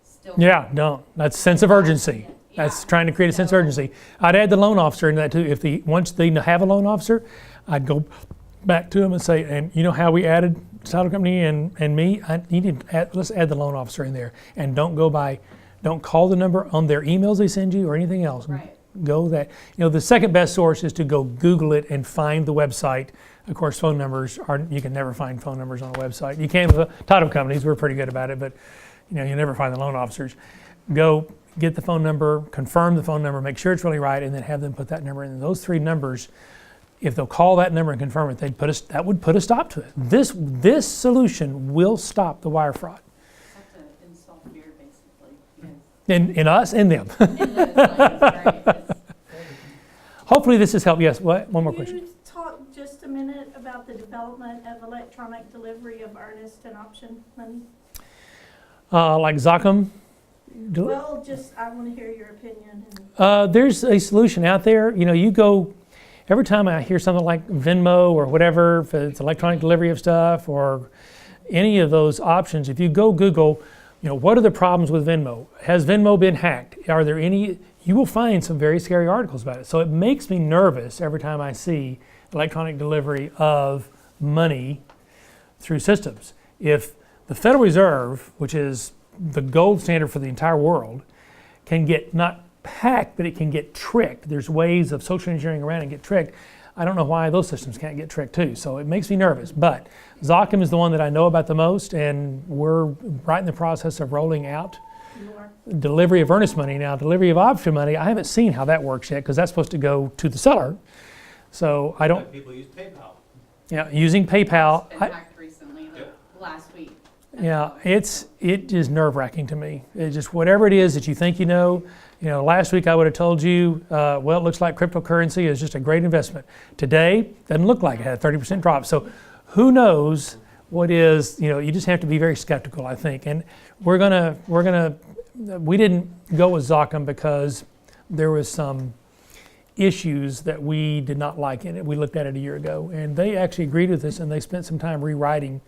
Still. Yeah, don't. That's sense of urgency. That's Yeah. trying to create a sense of urgency. I'd add the loan officer into that too. Once they have a loan officer, I'd go back to them and say, and you know how we added title company and me? Let's add the loan officer in there. And don't call the number on their emails they send you or anything else. Right. Go that. The second best source is to go Google it and find the website. Of course, phone numbers you can never find phone numbers on a website. You can with the title companies, we're pretty good about it, but you never find the loan officers. Go get the phone number, confirm the phone number, make sure it's really right, and then have them put that number in. And those 3 numbers, if they'll call that number and confirm it, that would put a stop to it. This solution will stop the wire fraud. Have to install fear, basically. In us and them. In those lines, right? It's- Hopefully this has helped. Yes, what? One more question. Can you talk just a minute about the development of electronic delivery of earnest and option money? Like Zochem? Well, I want to hear your opinion. And There's a solution out there. You go, every time I hear something like Venmo or whatever, if it's electronic delivery of stuff or any of those options, if you go Google, what are the problems with Venmo? Has Venmo been hacked? Are there any? You will find some very scary articles about it. So it makes me nervous every time I see electronic delivery of money through systems. If the Federal Reserve, which is the gold standard for the entire world, can get not hacked, but it can get tricked. There's ways of social engineering around and get tricked. I don't know why those systems can't get tricked too. So it makes me nervous. But Zochem is the one that I know about the most, and we're right in the process of rolling out you are delivery of earnest money. Now, delivery of option money, I haven't seen how that works yet because that's supposed to go to the seller. So I don't, People use PayPal. using PayPal. It's been hacked recently, last week. Yeah, it is nerve-wracking to me. It's just whatever it is that you think you know. Last week I would have told you, it looks like cryptocurrency is just a great investment. Today, doesn't look like it had a 30% drop. So who knows what is, you just have to be very skeptical, I think. And we didn't go with Zochem because there was some issues that we did not like in it. We looked at it a year ago, and they actually agreed with us, and they spent some time rewriting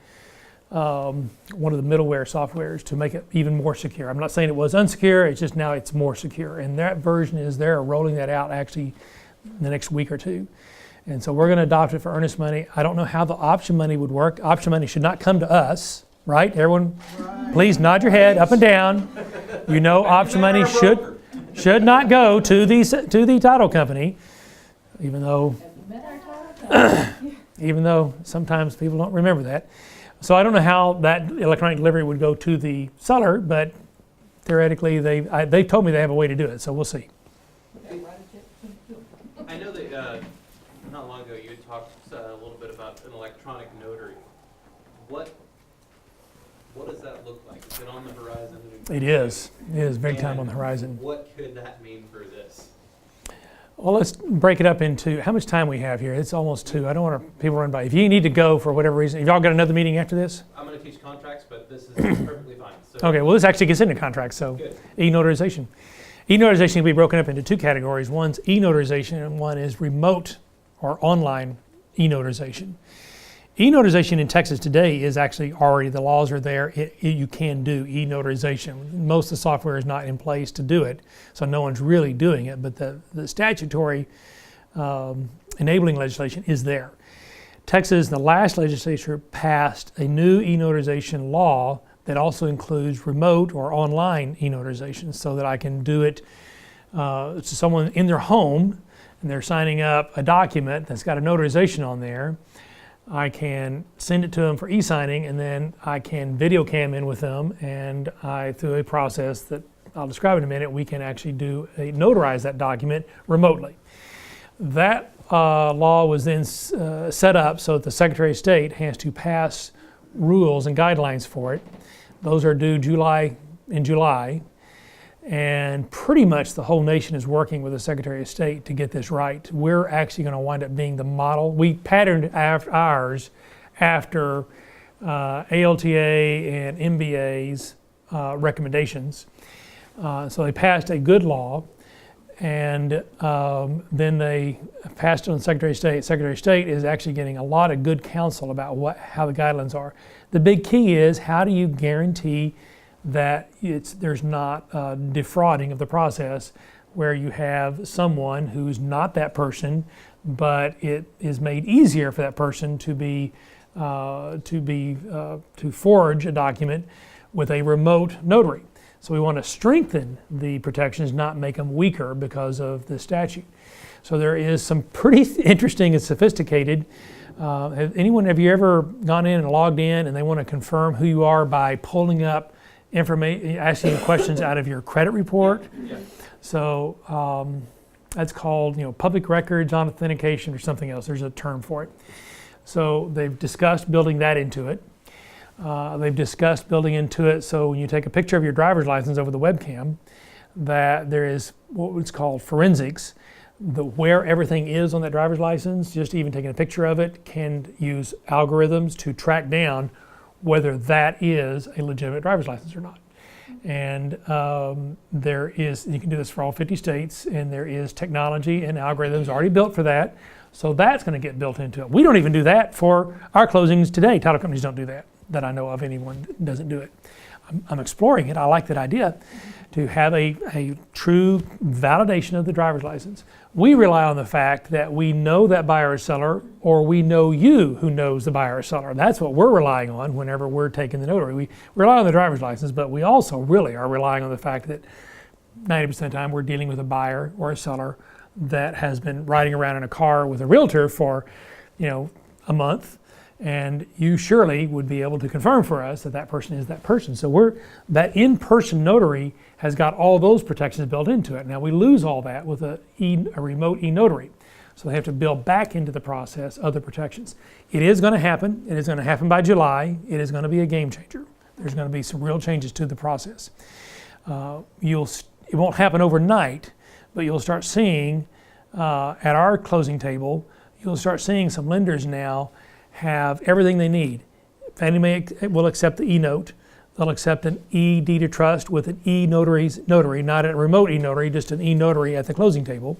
one of the middleware softwares to make it even more secure. I'm not saying it was unsecure, it's just now it's more secure. And that version is they're rolling that out actually in the next week or 2. And so we're going to adopt it for earnest money. I don't know how the option money would work. Option money should not come to us, right? Everyone, please nod your head up and down. Option money should not go to the title company, even though sometimes people don't remember that. So I don't know how that electronic delivery would go to the seller, but theoretically they told me they have a way to do it, so we'll see. Would they write a check to I know that, not long ago, you had talked a little bit about an electronic notary. What does that look like? Is it on the horizon? It is big time on the And horizon. What could that mean for this? Well, let's break it up into how much time we have here. It's almost 2. I don't want people run by. If you need to go for whatever reason, have y'all got another meeting after this? I'm gonna teach contracts, but this is perfectly fine. So Okay, well, this actually gets into contracts, so Good. e-notarization. E-notarization can be broken up into 2 categories. One's e-notarization and one is remote or online e-notarization. E-notarization in Texas today is actually already, the laws are there. You can do e-notarization. Most of the software is not in place to do it, so no one's really doing it, but the statutory enabling legislation is there. Texas, the last legislature passed a new e-notarization law that also includes remote or online e-notarization so that I can do it to someone in their home and they're signing up a document that's got a notarization on there. I can send it to them for e-signing and then I can video cam in with them and through a process that I'll describe in a minute, we can actually notarize that document remotely. That law was then set up so that the Secretary of State has to pass rules and guidelines for it. Those are due in July, and pretty much the whole nation is working with the Secretary of State to get this right. We're actually going to wind up being the model. We patterned ours after ALTA and MBA's recommendations. So they passed a good law, and then they passed it on the Secretary of State. Secretary of State is actually getting a lot of good counsel about how the guidelines are. The big key is how do you guarantee that there's not defrauding of the process where you have someone who's not that person, but it is made easier for that person to forge a document with a remote notary. So we want to strengthen the protections, not make them weaker because of the statute. So there is some pretty interesting and sophisticated. Have you ever gone in and logged in and they want to confirm who you are by pulling up information, asking you questions out of your credit report? Yeah. So that's called, public records on authentication or something else. There's a term for it. So they've discussed building that into it. They've discussed building into it so when you take a picture of your driver's license over the webcam, that there is what's called forensics, where everything is on that driver's license, just even taking a picture of it can use algorithms to track down whether that is a legitimate driver's license or not. And you can do this for all 50 states, and there is technology and algorithms already built for that. So that's going to get built into it. We don't even do that for our closings today. Title companies don't do that I know of. Anyone doesn't do it. I'm exploring it. I like that idea to have a true validation of the driver's license. We rely on the fact that we know that buyer or seller, or we know you who knows the buyer or seller. That's what we're relying on whenever we're taking the notary. We rely on the driver's license, but we also really are relying on the fact that 90% of the time we're dealing with a buyer or a seller that has been riding around in a car with a realtor for, a month. And you surely would be able to confirm for us that that person is that person. So that in-person notary has got all those protections built into it. Now we lose all that with a remote e-notary. So they have to build back into the process other protections. It is going to happen. It is going to happen by July. It is going to be a game changer. There's going to be some real changes to the process. It won't happen overnight, but you'll start seeing at our closing table, you'll start seeing some lenders now have everything they need. Fannie Mae will accept the e-note. They'll accept an e-deed of trust with an e-notary, not a remote e-notary, just an e-notary at the closing table.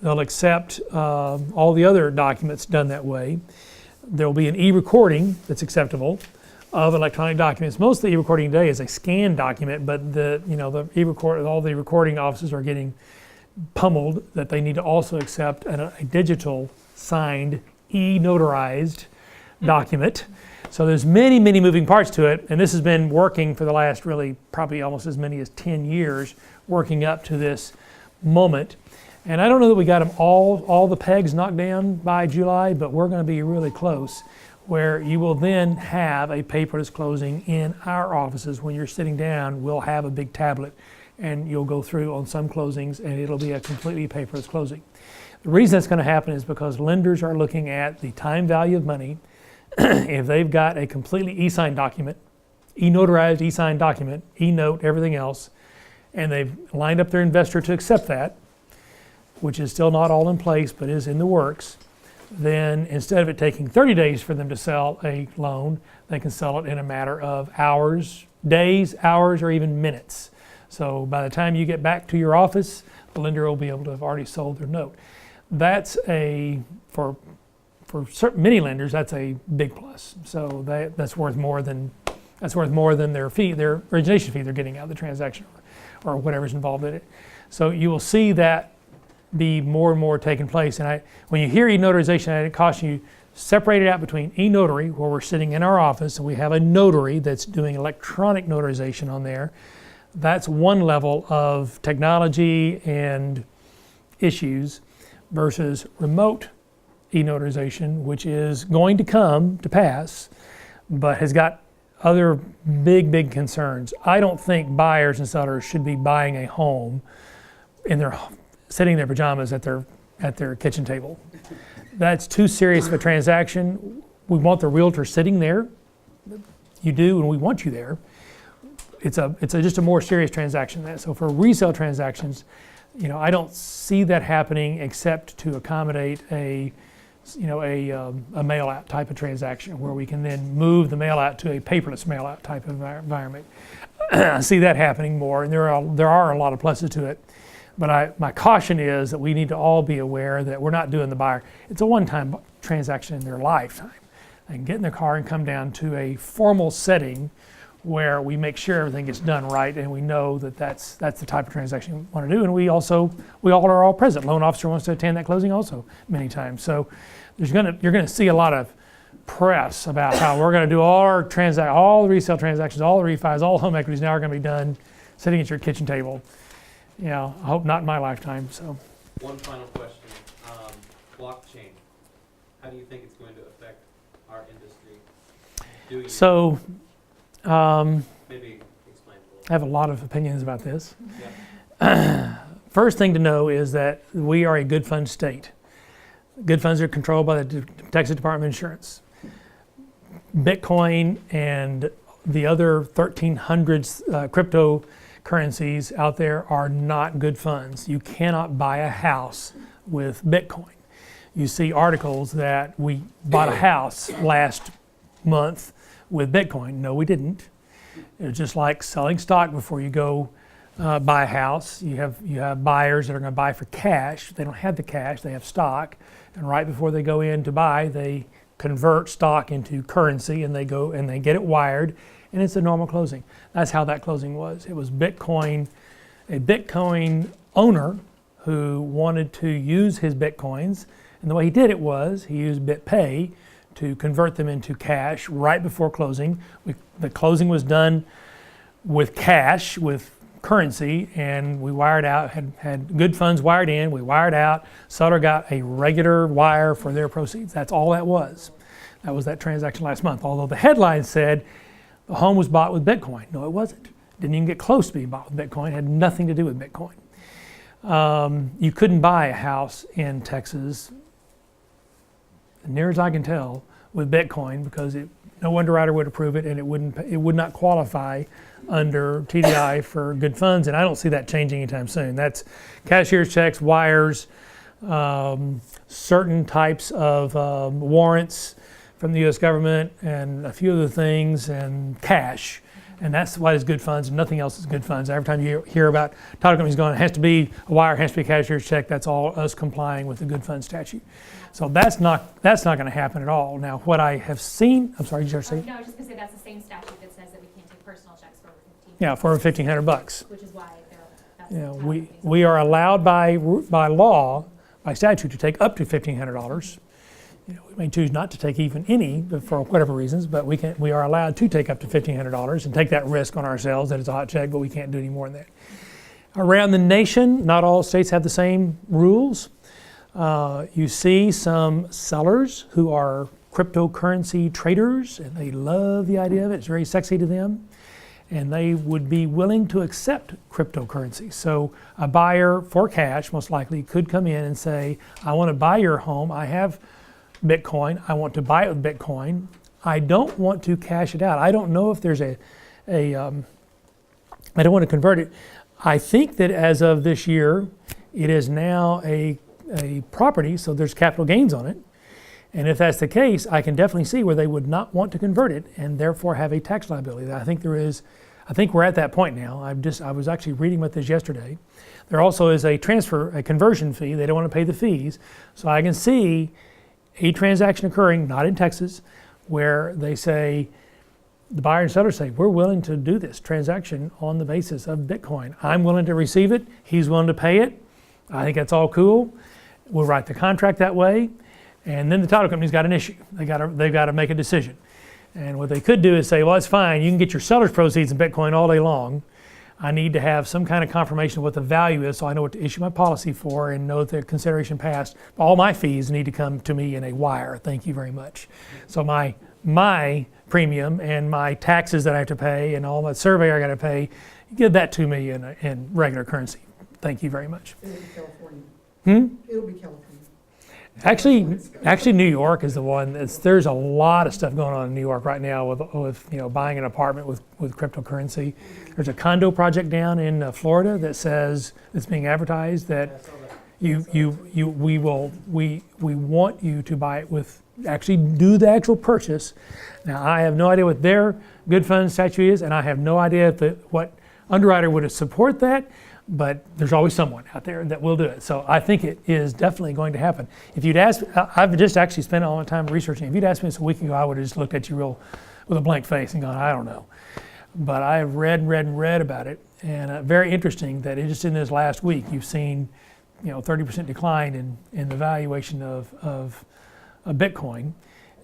They'll accept all the other documents done that way. There will be an e-recording that's acceptable of electronic documents. Most of the e-recording today is a scanned document, but the all the recording offices are getting pummeled that they need to also accept a digital signed e-notarized document. So there's many, many moving parts to it, and this has been working for the last probably almost as many as 10 years, working up to this moment. And I don't know that we got them all the pegs knocked down by July, but we're going to be really close, where you will then have a paperless closing in our offices. When you're sitting down, we'll have a big tablet, and you'll go through on some closings, and it'll be a completely paperless closing. The reason that's going to happen is because lenders are looking at the time value of money. If they've got a completely e-signed document, e-notarized e-signed document, e-note, everything else, and they've lined up their investor to accept that, which is still not all in place but is in the works, then instead of it taking 30 days for them to sell a loan, they can sell it in a matter of hours, days, hours, or even minutes. So by the time you get back to your office, the lender will be able to have already sold their note. That's for many lenders, that's a big plus. So that's worth more than their fee, their origination fee they're getting out of the transaction, or whatever's involved in it. So you will see that be more and more taking place. And when you hear e-notarization, I caution you, separate it out between e-notary, where we're sitting in our office and we have a notary that's doing electronic notarization on there. That's one level of technology and issues, versus remote e-notarization, which is going to come to pass, but has got other big concerns. I don't think buyers and sellers should be buying a home sitting in their pajamas at their kitchen table. That's too serious of a transaction. We want the realtor sitting there. You do, and we want you there. It's just a more serious transaction than that. So for resale transactions, I don't see that happening except to accommodate a mail out type of transaction, where we can then move the mail out to a paperless mail out type of environment. I see that happening more, and there are a lot of pluses to it. But my caution is that we need to all be aware that we're not doing the buyer. It's a one-time transaction in their lifetime. They can get in their car and come down to a formal setting where we make sure everything gets done right, and we know that that's the type of transaction we want to do. And we all are all present. Loan officer wants to attend that closing also many times. So you're going to see a lot of press about how we're going to do all the resale transactions, all the refis, all home equities now are going to be done sitting at your kitchen table. I hope not in my lifetime. So, One final question. Blockchain. How do you think it's going to affect our industry? So, Maybe explain a little. I have a lot of opinions about this. Yeah. First thing to know is that we are a good fund state. Good funds are controlled by the Texas Department of Insurance. Bitcoin and the other 1,300 cryptocurrencies out there are not good funds. You cannot buy a house with Bitcoin. You see articles that we bought a house last month with Bitcoin. No, we didn't. It's just like selling stock before you go buy a house. You have buyers that are going to buy for cash. They don't have the cash, they have stock. And right before they go in to buy, they convert stock into currency, and they go and they get it wired, and it's a normal closing. That's how that closing was. It was Bitcoin, a Bitcoin owner who wanted to use his Bitcoins, and the way he did it was he used BitPay to convert them into cash right before closing. The closing was done with cash, with currency, and we wired out, had good funds wired in, we wired out, seller got a regular wire for their proceeds. That's all that was. That was that transaction last month. Although the headline said the home was bought with Bitcoin. No, it wasn't. Didn't even get close to being bought with Bitcoin. It had nothing to do with Bitcoin. You couldn't buy a house in Texas, near as I can tell, with Bitcoin, because no underwriter would approve it, and it would not qualify under TDI for good funds, and I don't see that changing anytime soon. That's cashier's checks, wires, certain types of warrants from the U.S. government, and a few other things, and cash. And that's what is good funds, and nothing else is good funds. Every time you hear about title companies going, it has to be a wire, it has to be a cashier's check, that's all us complying with the good fund statute. So that's not going to happen at all. Now, what I have seen, I'm sorry, did you say? No, I was just gonna say that's the same statute that says that we can't take personal checks for over 15. Yeah, for $1,500. Which is why that's. You know, we are allowed by law, by statute, to take up to $1,500. You know, we may choose not to take even any for whatever reasons, but we are allowed to take up to $1,500 and take that risk on ourselves that it's a hot check, but we can't do any more than that. Around the nation, not all states have the same rules. You see some sellers who are cryptocurrency traders, and they love the idea of it. It's very sexy to them. and they would be willing to accept cryptocurrency. So a buyer for cash, most likely, could come in and say, I want to buy your home, I have Bitcoin, I want to buy it with Bitcoin, I don't want to cash it out. I don't know if there's I don't want to convert it. I think that as of this year, it is now a property, so there's capital gains on it. And if that's the case, I can definitely see where they would not want to convert it and therefore have a tax liability. I think we're at that point now. I was actually reading about this yesterday. There also is a conversion fee. They don't want to pay the fees. So I can see a transaction occurring, not in Texas, where they say, the buyer and seller say, we're willing to do this transaction on the basis of Bitcoin. I'm willing to receive it. He's willing to pay it. I think that's all cool. We'll write the contract that way. And then the title company's got an issue. They've got to make a decision. And what they could do is say, well, it's fine. You can get your seller's proceeds in Bitcoin all day long. I need to have some kind of confirmation of what the value is so I know what to issue my policy for and know that the consideration passed. All my fees need to come to me in a wire. Thank you very much. So my premium and my taxes that I have to pay and all my survey I got to pay, give that to me in regular currency. Thank you very much. It'll be California. It'll be California. Actually, New York is the one. There's a lot of stuff going on in New York right now with buying an apartment with cryptocurrency. There's a condo project down in Florida that says it's being advertised that we want you to buy it with actually do the actual purchase. Now I have no idea what their good fund statute is, and I have no idea what underwriter would support that. But there's always someone out there that will do it. So I think it is definitely going to happen. If you'd asked, I've just actually spent all my time researching. If you'd asked me this a week ago, I would have just looked at you with a blank face and gone, I don't know. But I've read about it, and very interesting that just in this last week, you've seen 30% decline in the valuation of Bitcoin.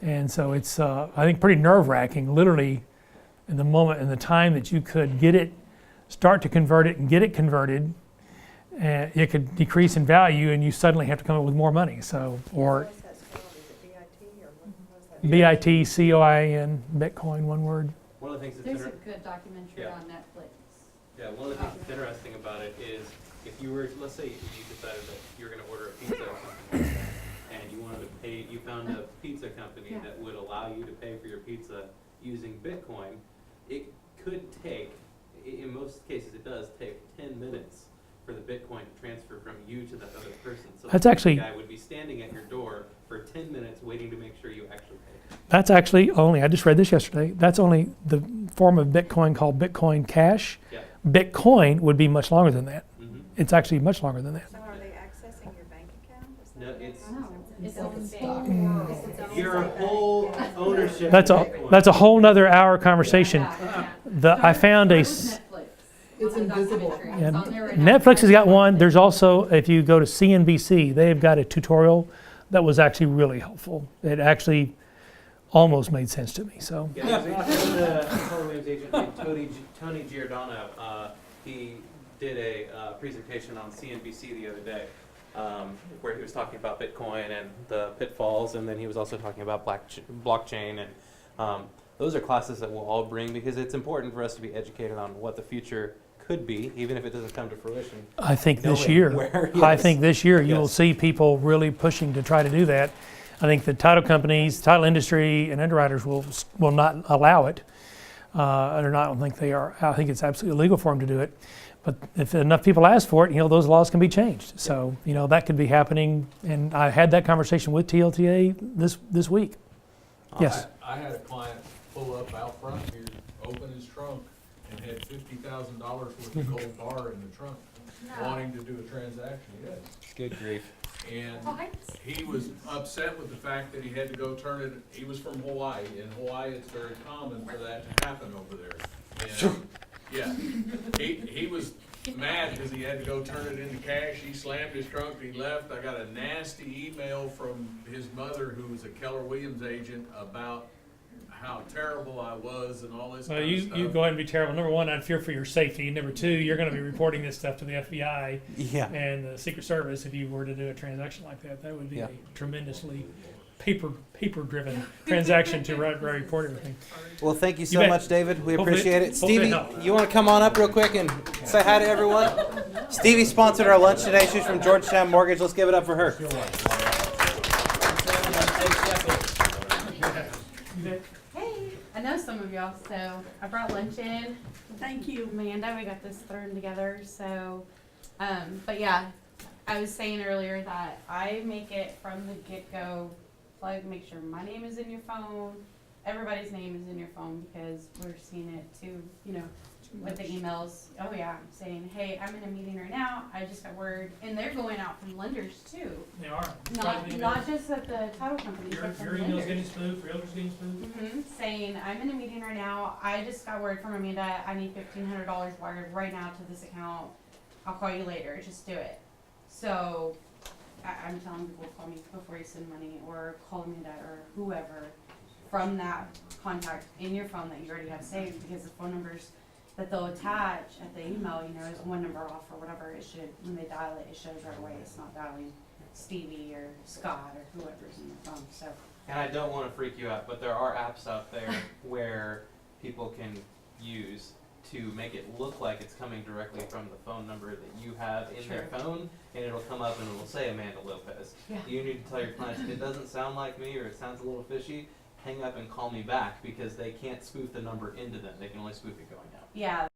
And so it's, I think, pretty nerve-wracking, literally, in the time that you could get it, start to convert it and get it converted, and it could decrease in value and you suddenly have to come up with more money. So, or BITCOIN, Bitcoin, one word. One of the things that's There's a good documentary on Netflix. Yeah, one of the things that's interesting about it is if you were, let's say you decided that you were going to order a pizza or something like that, and you wanted to pay, you found a pizza company that would allow you to pay for your pizza using Bitcoin, it could take, in most cases it does take 10 minutes for the Bitcoin to transfer from you to that other person. So That's the actually, guy would be standing at your door for 10 minutes waiting to make sure you actually pay. that's actually only, I just read this yesterday, that's only the form of Bitcoin called Bitcoin Cash. Yeah. Bitcoin would be much longer than that. Mm-hmm. It's actually much longer than that. So are they accessing your bank account? Is that No, what it's It's It's own big. stock. your whole ownership. That's of a Bitcoin. that's a whole nother hour conversation. I found a Netflix. It's invisible. Yeah, It's on there right Netflix has got one. There's also, if you go to CNBC, they've got a tutorial that was actually really helpful. It actually almost made sense to me. So Yeah, there's a Keller Williams agent named Tony Giordano. He did a presentation on CNBC the other day where he was talking about Bitcoin and the pitfalls, and then he was also talking about blockchain. And those are classes that we'll all bring because it's important for us to be educated on what the future could be, even if it doesn't come to fruition. I think this Knowing year, where- I yes. think this year you will Yes. see people really pushing to try to do that. I think the title companies, title industry, and underwriters will not allow it. I don't think they are. I think it's absolutely illegal for them to do it. But if enough people ask for it, those laws can be changed. So, that could be happening. And I had that conversation with TLTA this week. Yes. I had a client pull up out front here, open his trunk, and had $50,000 worth of gold bar in the trunk, wanting to do a transaction, yes. Good grief. And he was upset with the fact that he had to go turn it, he was from Hawaii. In Hawaii, it's very common for that to happen over there. And, yeah, he was mad because he had to go turn it into cash. He slammed his trunk, he left. I got a nasty email from his mother, who was a Keller Williams agent, about how terrible I was and all this Well, kind of stuff. you go ahead and be terrible. Number one, I'd fear for your safety. Number two, you're going to be reporting this stuff to the FBI Yeah. and the Secret Service if you were to do a transaction like that. That would be Yeah. a tremendously paper-driven transaction to report everything. Well, thank you so bet. much, David. We Hopefully- appreciate it. hopefully it Stevie, helped. you want to come on up real quick and say hi to everyone? Stevie sponsored our lunch today. She's from Georgetown Mortgage. Let's give it up for her. Hey, I know some of y'all, so I brought lunch in. Thank you. Amanda, we got this thrown together, so, but yeah, I was saying earlier that I make it from the get-go, make sure my name is in your phone, everybody's name is in your phone, because we're seeing it too, you know, with the emails. Oh yeah, saying, hey, I'm in a meeting right now, I just got word, and they're going out from lenders too. They are. Not just at the title companies, but from lenders. spoofed, realtors getting spoofed. Saying, I'm in a meeting right now, I just got word from Amanda, I need $1,500 wired right now to this account, I'll call you later, just do it. So, I'm telling people, call me before you send money, or call Amanda, or whoever, from that contact in your phone that you already have saved, because the phone numbers that they'll attach at the email, you know, is one number off or whatever, it should, when they dial it, it shows right away, it's not dialing Stevie or Scott or whoever's in the phone, so. And I don't want to freak you out, but there are apps out there where people can use to make it look like it's coming directly from the phone number that you have in their phone, and it'll come up and it'll say Amanda Lopez. Yeah. You need to tell your clients, if it doesn't sound like me or it sounds a little fishy, hang up and call me back, because they can't spoof the number into them. They can only spoof it going out. Yeah,